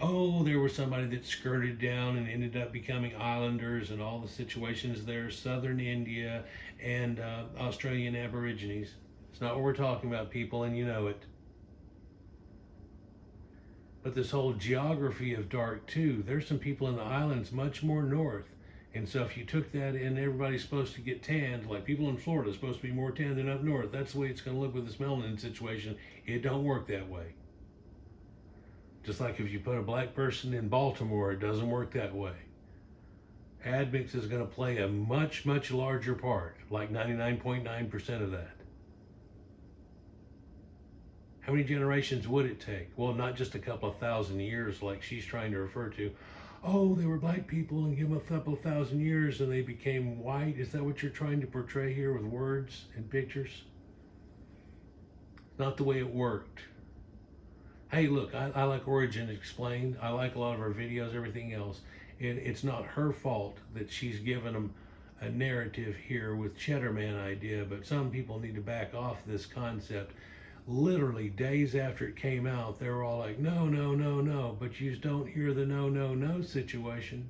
Oh, there was somebody that skirted down and ended up becoming islanders and all the situations there, southern India and Australian Aborigines. It's not what we're talking about, people, and you know it. But this whole geography of dark too, there's some people in the islands much more north. And so if you took that and everybody's supposed to get tanned, like people in Florida are supposed to be more tanned than up north, that's the way it's going to look with this melanin situation. It don't work that way. Just like if you put a black person in Baltimore, it doesn't work that way. Admix is going to play a much, much larger part, like 99.9% of that. How many generations would it take? Well, not just a couple of thousand years like she's trying to refer to. Oh, they were black people and give them a couple of thousand years and they became white. Is that what you're trying to portray here with words and pictures? Not the way it worked. Hey, look, I like Origin Explained. I like a lot of her videos, everything else. It's not her fault that she's given them a narrative here with Cheddar Man idea, but some people need to back off this concept. Literally days after it came out, they were all like, no, but you just don't hear the no situation.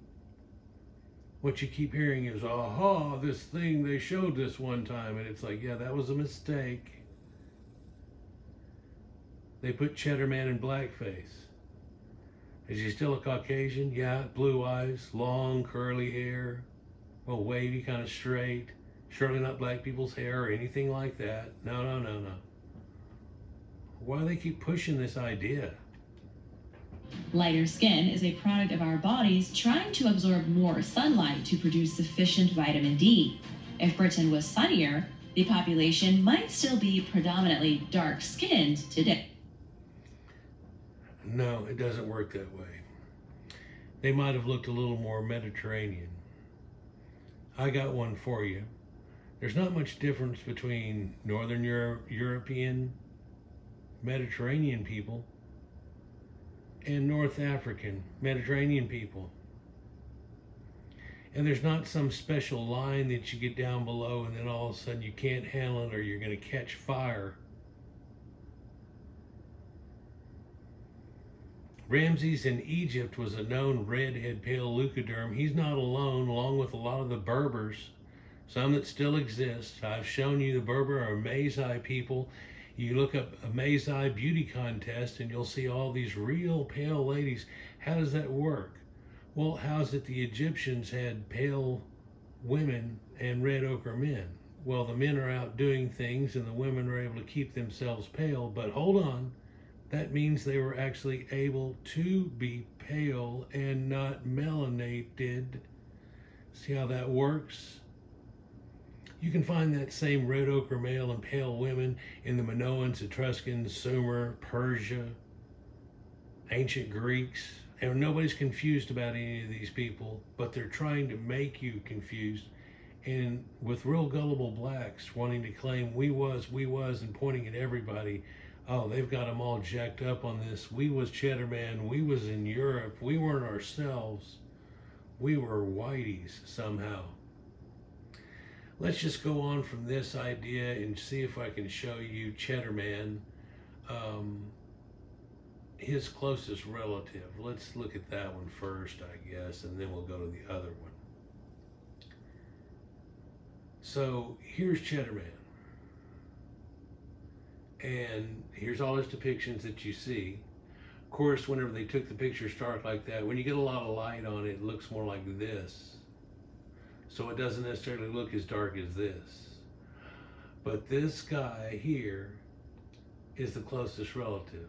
What you keep hearing is, aha, this thing, they showed this one time, and it's like, yeah, that was a mistake. They put Cheddar Man in blackface. Is he still a Caucasian? Yeah, blue eyes, long curly hair, well, wavy, kind of straight. Surely not black people's hair or anything like that. No. Why do they keep pushing this idea? Lighter skin is a product of our bodies trying to absorb more sunlight to produce sufficient vitamin D. If Britain was sunnier, the population might still be predominantly dark-skinned today. No, it doesn't work that way. They might have looked a little more Mediterranean. I got one for you. There's not much difference between Northern European, Mediterranean people and North African, Mediterranean people. And there's not some special line that you get down below and then all of a sudden you can't handle it or you're going to catch fire. Ramses in Egypt was a known redhead pale leucoderm. He's not alone, along with a lot of the Berbers, some that still exist. I've shown you the Berber or Mazai people. You look up a Mazai beauty contest and you'll see all these real pale ladies. How does that work? Well, how's it the Egyptians had pale women and red ochre men? Well, the men are out doing things and the women are able to keep themselves pale, but hold on. That means they were actually able to be pale and not melanated. See how that works? You can find that same red ochre male and pale women in the Minoans, Etruscans, Sumer, Persia, ancient Greeks. And nobody's confused about any of these people, but they're trying to make you confused. And with real gullible blacks wanting to claim we was, and pointing at everybody, oh, they've got them all jacked up on this. We was Cheddar Man. We was in Europe. We weren't ourselves. We were Whytes somehow. Let's just go on from this idea and see if I can show you Cheddar Man, his closest relative. Let's look at that one first, I guess, and then we'll go to the other one. So here's Cheddar Man. And here's all his depictions that you see. Of course, whenever they took the picture stark like that, when you get a lot of light on it, it looks more like this. So it doesn't necessarily look as dark as this. But this guy here is the closest relative.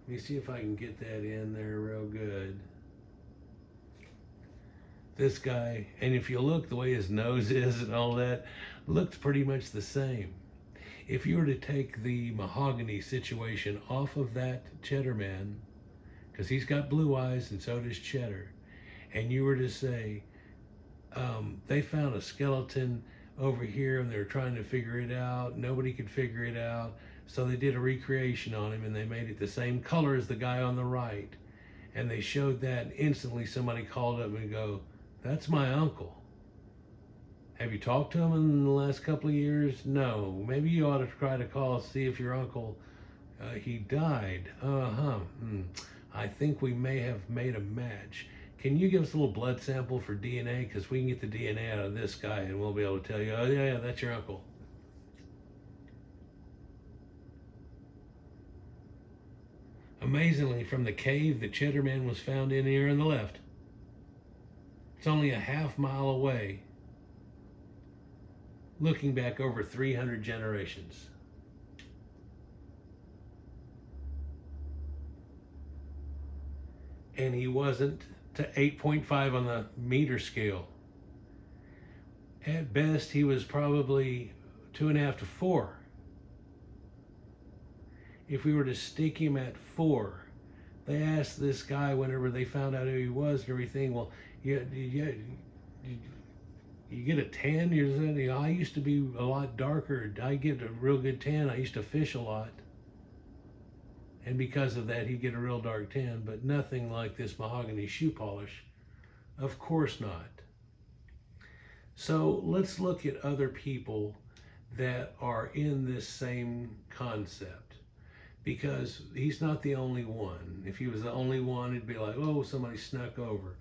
Let me see if I can get that in there real good. This guy, and if you look the way his nose is and all that, looks pretty much the same. If you were to take the Mohogany situation off of that Cheddar Man, because he's got blue eyes and so does Cheddar, and you were to say, they found a skeleton over here and they're trying to figure it out, nobody could figure it out, so they did a recreation on him and they made it the same color as the guy on the right, and they showed that, and instantly somebody called up and go, that's my uncle. Have you talked to him in the last couple of years? No. Maybe you ought to try to call, see if your uncle, he died. I think we may have made a match. Can you give us a little blood sample for DNA? Because we can get the DNA out of this guy and we'll be able to tell you, oh yeah, that's your uncle. Amazingly, from the cave that Cheddar Man was found in here on the left, it's only a half-mile away, looking back over 300 generations. And he wasn't to 8.5 on the meter scale. At best, he was probably 2.5 to 4. If we were to stick him at 4, they asked this guy whenever they found out who he was and everything, well, you get a tan? You're saying, I used to be a lot darker. I get a real good tan. I used to fish a lot. And because of that, he'd get a real dark tan, but nothing like this Mohogany shoe polish. Of course not. So let's look at other people that are in this same concept, because he's not the only one. If he was the only one, it'd be like, oh, somebody snuck over.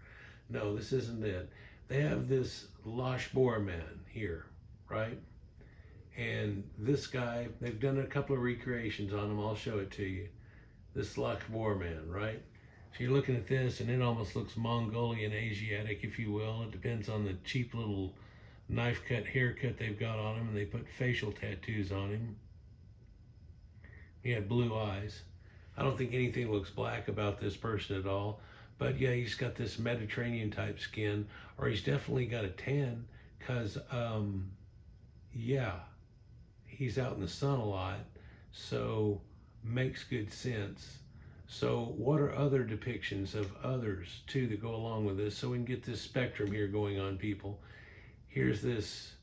No, this isn't it. They have this Lashbor Man here, right? And this guy, they've done a couple of recreations on him. I'll show it to you. This Lashbor Man, right? So you're looking at this, and it almost looks Mongolian, Asiatic, if you will. It depends on the cheap little knife cut haircut they've got on him, and they put facial tattoos on him. He had blue eyes. I don't think anything looks black about this person at all. But yeah, he's got this Mediterranean type skin, or he's definitely got a tan, because, yeah, he's out in the sun a lot, so makes good sense. So what are other depictions of others, too, that go along with this, so we can get this spectrum here going on, people? Here's this,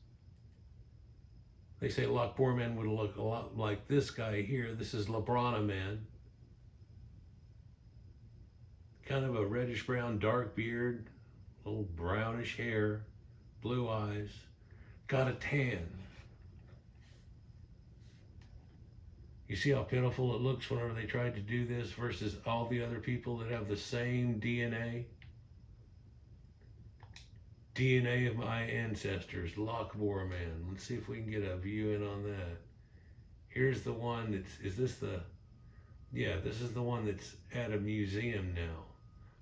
they say Lashbor Man would look a lot like this guy here. This is Labrana Man. Kind of a reddish brown, dark beard, little brownish hair, blue eyes, got a tan. You see how pitiful it looks whenever they tried to do this versus all the other people that have the same DNA? DNA of my ancestors, Lashbor Man. Let's see if we can get a view in on that. Here's the one that's, is this the, yeah, this is the one that's at a museum now,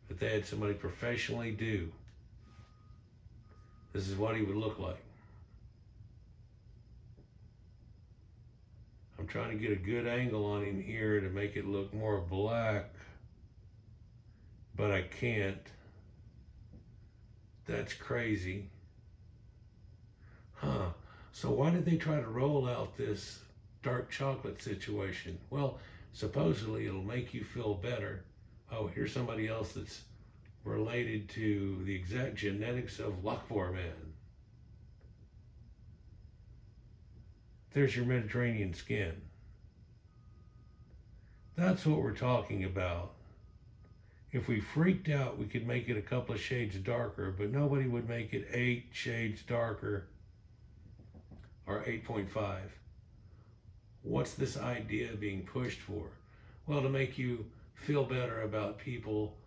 that they had somebody professionally do. This is what he would look like. I'm trying to get a good angle on him here to make it look more black, but I can't. That's crazy. Huh. So why did they try to roll out this dark chocolate situation? Well, supposedly it'll make you feel better. Oh, here's somebody else that's related to the exact genetics of Lashbor Man. There's your Mediterranean skin. That's what we're talking about. If we freaked out, we could make it a couple of shades darker, but nobody would make it 8 shades darker or 8.5. What's this idea being pushed for? Well, to make you feel better about people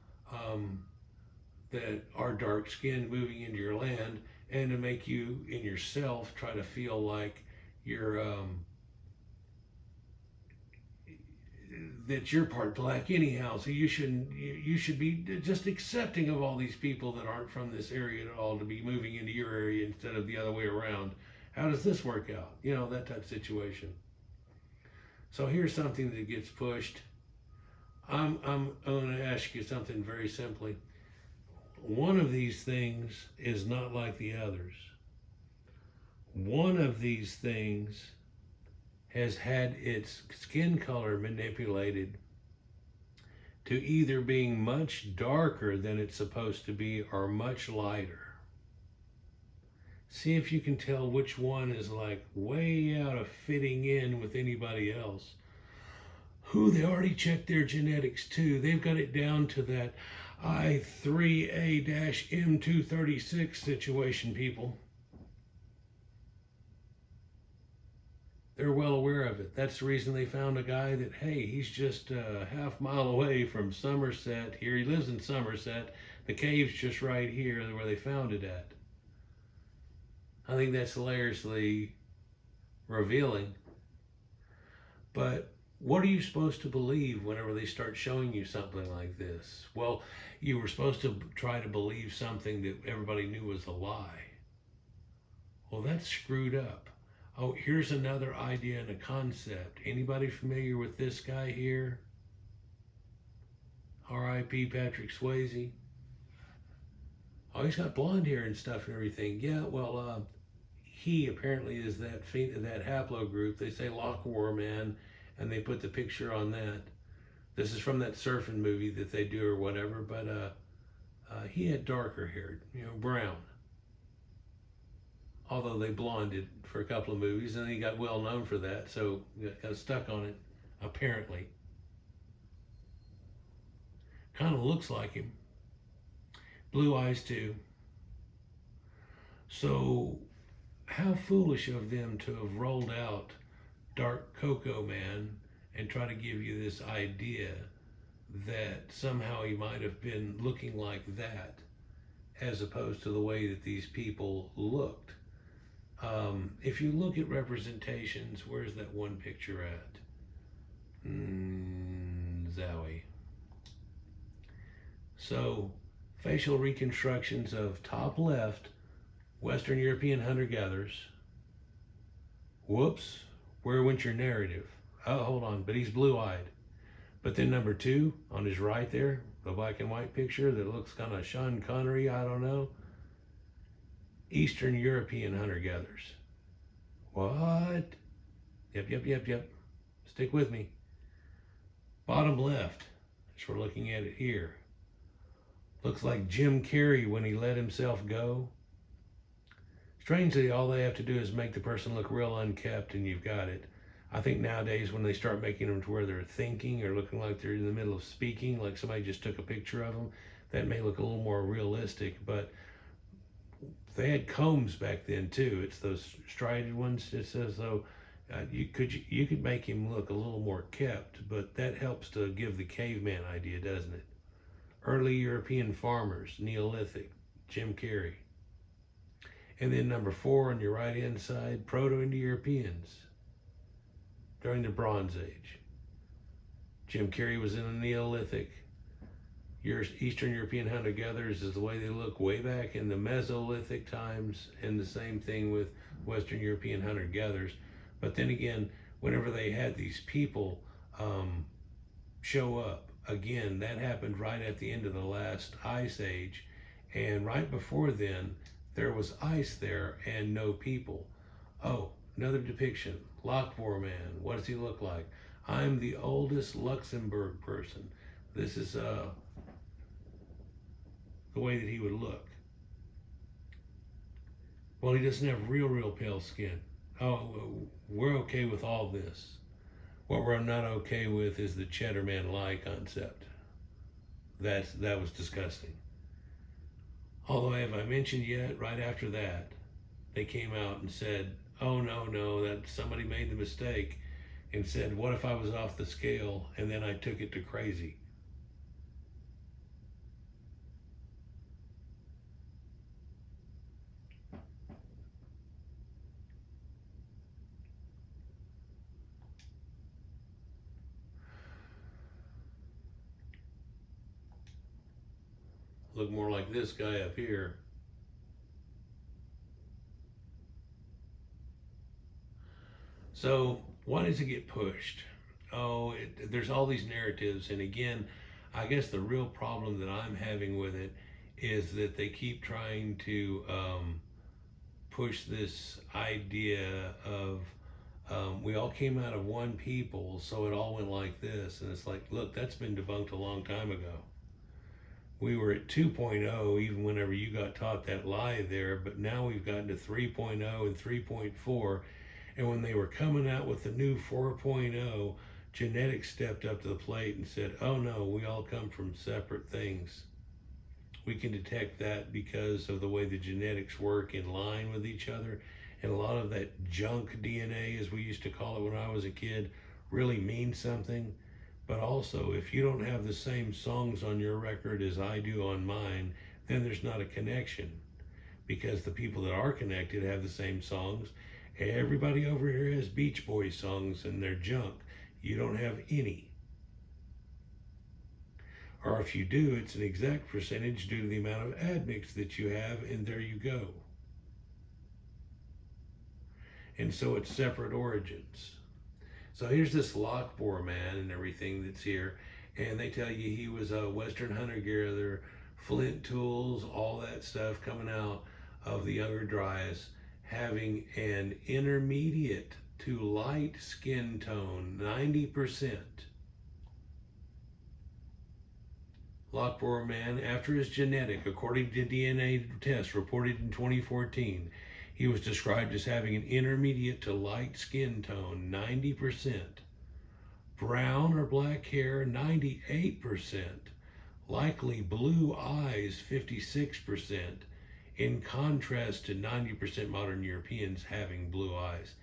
that are dark skinned moving into your land, and to make you in yourself try to feel like you're that you're part black anyhow, so you should be just accepting of all these people that aren't from this area at all to be moving into your area instead of the other way around. How does this work out? You know, that type of situation. So here's something that gets pushed. I'm going to ask you something very simply. One of these things is not like the others. One of these things has had its skin color manipulated to either being much darker than it's supposed to be or much lighter. See if you can tell which one is like way out of fitting in with anybody else. They already checked their genetics too. They've got it down to that I3A-M236 situation, people. They're well aware of it. That's the reason they found a guy that, hey, he's just a half mile away from Sommerset. Here, he lives in Sommerset. The cave's just right here where they found it at. I think that's hilariously revealing. But what are you supposed to believe whenever they start showing you something like this? Well, you were supposed to try to believe something that everybody knew was a lie. Well, that's screwed up. Oh, here's another idea and a concept. Anybody familiar with this guy here? R.I.P. Patrick Swayze. Oh, he's got blonde hair and stuff and everything. Yeah, well, he apparently is that haplogroup. They say Lockwood Man, and they put the picture on that. This is from that surfing movie that they do or whatever, but he had darker hair, brown. Although they blonded for a couple of movies, and he got well known for that, so got stuck on it, apparently. Kind of looks like him. Blue eyes too. So how foolish of them to have rolled out Dark Cocoa Man and try to give you this idea that somehow he might have been looking like that as opposed to the way that these people looked. If you look at representations, where's that one picture at? Zowie. So, facial reconstructions of top left, Western European hunter-gatherers. Whoops, where went your narrative? Oh, hold on, but he's blue-eyed. But then number 2, on his right there, the black and white picture that looks kind of Sean Connery, I don't know. Eastern European hunter-gatherers. What? Yep. Stick with me. Bottom left, as we're looking at it here. Looks like Jim Carrey when he let himself go. Strangely, all they have to do is make the person look real unkept and you've got it. I think nowadays when they start making them to where they're thinking or looking like they're in the middle of speaking, like somebody just took a picture of them, that may look a little more realistic, but they had combs back then too. It's those striated ones, just as though you could make him look a little more kept, but that helps to give the caveman idea, doesn't it? Early European farmers, Neolithic, Jim Carrey. And then number 4 on your right hand side, Proto-Indo-Europeans during the Bronze Age. Jim Carrey was in the Neolithic. Your Eastern European hunter-gatherers is the way they look way back in the Mesolithic times, and the same thing with Western European hunter-gatherers. But then again, whenever they had these people show up, again, that happened right at the end of the last ice age, and right before then, there was ice there and no people. Oh, another depiction. Lockwood Man. What does he look like? I'm the oldest Luxembourg person. This is the way that he would look. Well, he doesn't have real pale skin. Oh, we're okay with all this. What we're not okay with is the Cheddar Man lie concept. That was disgusting. Although, have I mentioned yet, right after that, they came out and said, oh, no, that somebody made the mistake and said, what if I was off the scale and then I took it to crazy? Look more like this guy up here. So why does it get pushed? Oh, there's all these narratives, and again, I guess the real problem that I'm having with it is that they keep trying to push this idea of We all came out of one people, so it all went like this. And it's like, look, that's been debunked a long time ago. We were at 2.0 even whenever you got taught that lie there, but now we've gotten to 3.0 and 3.4. And when they were coming out with the new 4.0, genetics stepped up to the plate and said, oh no, we all come from separate things. We can detect that because of the way the genetics work in line with each other. And a lot of that junk DNA, as we used to call it when I was a kid, really means something. But also, if you don't have the same songs on your record as I do on mine, then there's not a connection. Because the people that are connected have the same songs. Everybody over here has Beach Boys songs and they're junk. You don't have any. Or if you do, it's an exact percentage due to the amount of admix that you have, and there you go. And so it's separate origins. So here's this Lockboar man and everything that's here, and they tell you he was a Western hunter-gatherer, flint tools, all that stuff coming out of the Younger Dryas, having an intermediate to light skin tone, 90%. Lockboar man, after his genetic, according to DNA tests reported in 2014, he was described as having an intermediate to light skin tone, 90%. Brown or black hair, 98%. Likely blue eyes, 56%. In contrast to 90% modern Europeans having blue eyes.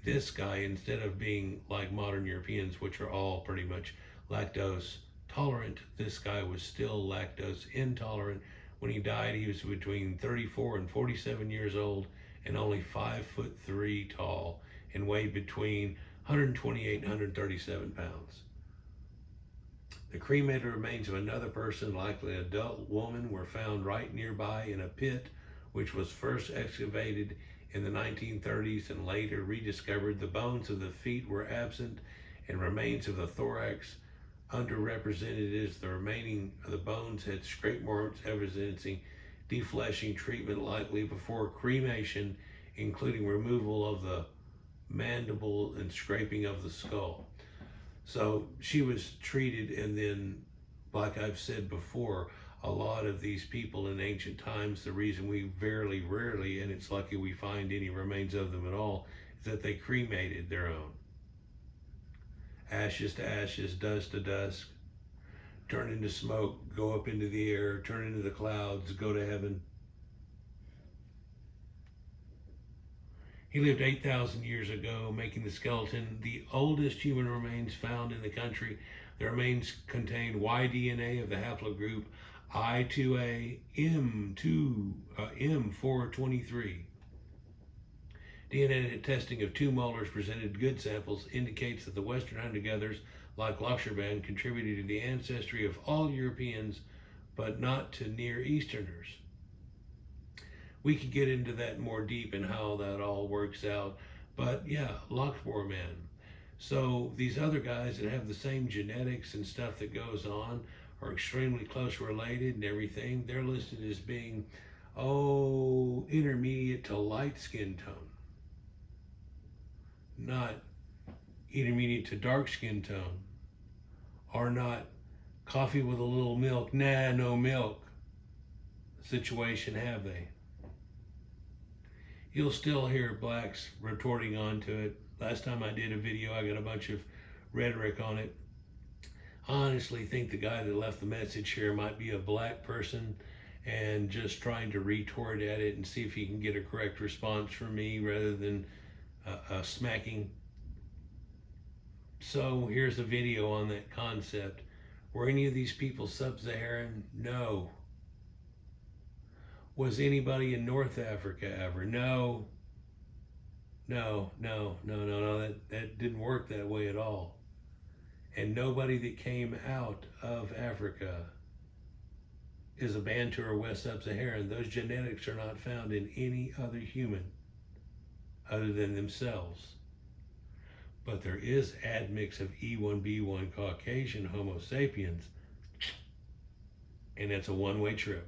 This guy, instead of being like modern Europeans, which are all pretty much lactose tolerant, this guy was still lactose intolerant. When he died, he was between 34 and 47 years old and only 5'3" tall and weighed between 128 and 137 pounds. The cremated remains of another person, likely an adult woman, were found right nearby in a pit which was first excavated in the 1930s and later rediscovered. The bones of the feet were absent and remains of the thorax underrepresented, as the remaining of the bones had scrape marks evidencing defleshing treatment likely before cremation, including removal of the mandible and scraping of the skull. So she was treated, and then, like I've said before, a lot of these people in ancient times, the reason we very rarely, and it's lucky we find any remains of them at all, is that they cremated their own. Ashes to ashes, dust to dust, turn into smoke, go up into the air, turn into the clouds, go to heaven. He lived 8,000 years ago, making the skeleton the oldest human remains found in the country. The remains contained Y DNA of the haplogroup I2A M423. DNA testing of 2 molars presented good samples indicates that the Western hunter-gatherers, like Lochserban, contributed to the ancestry of all Europeans, but not to Near Easterners. We could get into that more deep and how that all works out, but yeah, Lockboar man. So these other guys that have the same genetics and stuff that goes on are extremely close related and everything. They're listed as being, intermediate to light skin tone. Not intermediate to dark skin tone, or not coffee with a little milk, nah, no milk situation, have they? You'll still hear blacks retorting onto it. Last time I did a video, I got a bunch of rhetoric on it. I honestly think the guy that left the message here might be a black person and just trying to retort at it and see if he can get a correct response from me rather than a smacking. So here's a video on that concept. Were any of these people sub-Saharan? No. Was anybody in North Africa ever? No. No. That didn't work that way at all. And nobody that came out of Africa is a Bantu or West Sub-Saharan. Those genetics are not found in any other human other than themselves. But there is admix of E1B1 Caucasian Homo sapiens, and it's a one-way trip.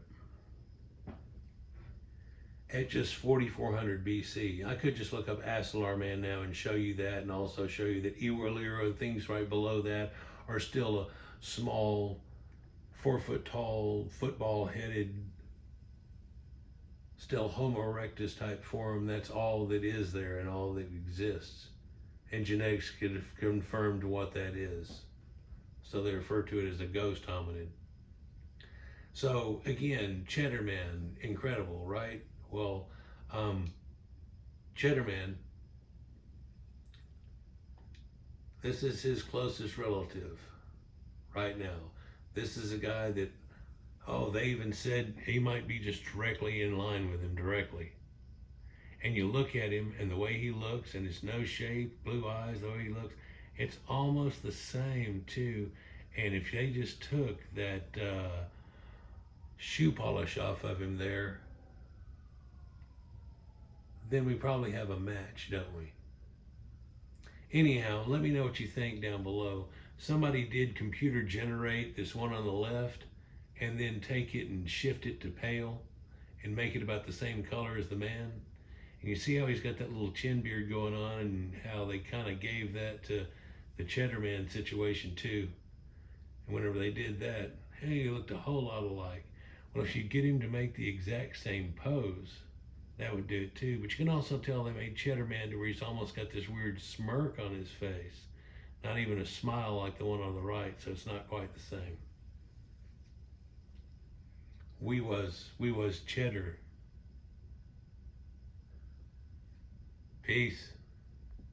at just 4400 BC. I could just look up Asalar Man now and show you that, and also show you that Iwalira and things right below that are still a small, 4-foot tall, football-headed, still Homo erectus type form. That's all that is there and all that exists. And genetics could have confirmed what that is. So they refer to it as a ghost hominid. So again, Cheddar Man, incredible, right? Well, Cheddar Man, this is his closest relative right now. This is a guy that, oh, they even said he might be just directly in line with him directly. And you look at him and the way he looks and his nose shape, blue eyes, the way he looks, it's almost the same too. And if they just took that shoe polish off of him there, then we probably have a match, don't we? Anyhow, let me know what you think down below. Somebody did computer generate this one on the left and then take it and shift it to pale and make it about the same color as the man. And you see how he's got that little chin beard going on, and how they kind of gave that to the Cheddar Man situation too. And whenever they did that, hey, he looked a whole lot alike. Well, if you get him to make the exact same pose, that would do it too. But you can also tell they made Cheddar Man to where he's almost got this weird smirk on his face. Not even a smile like the one on the right, so it's not quite the same. We was Cheddar. Peace.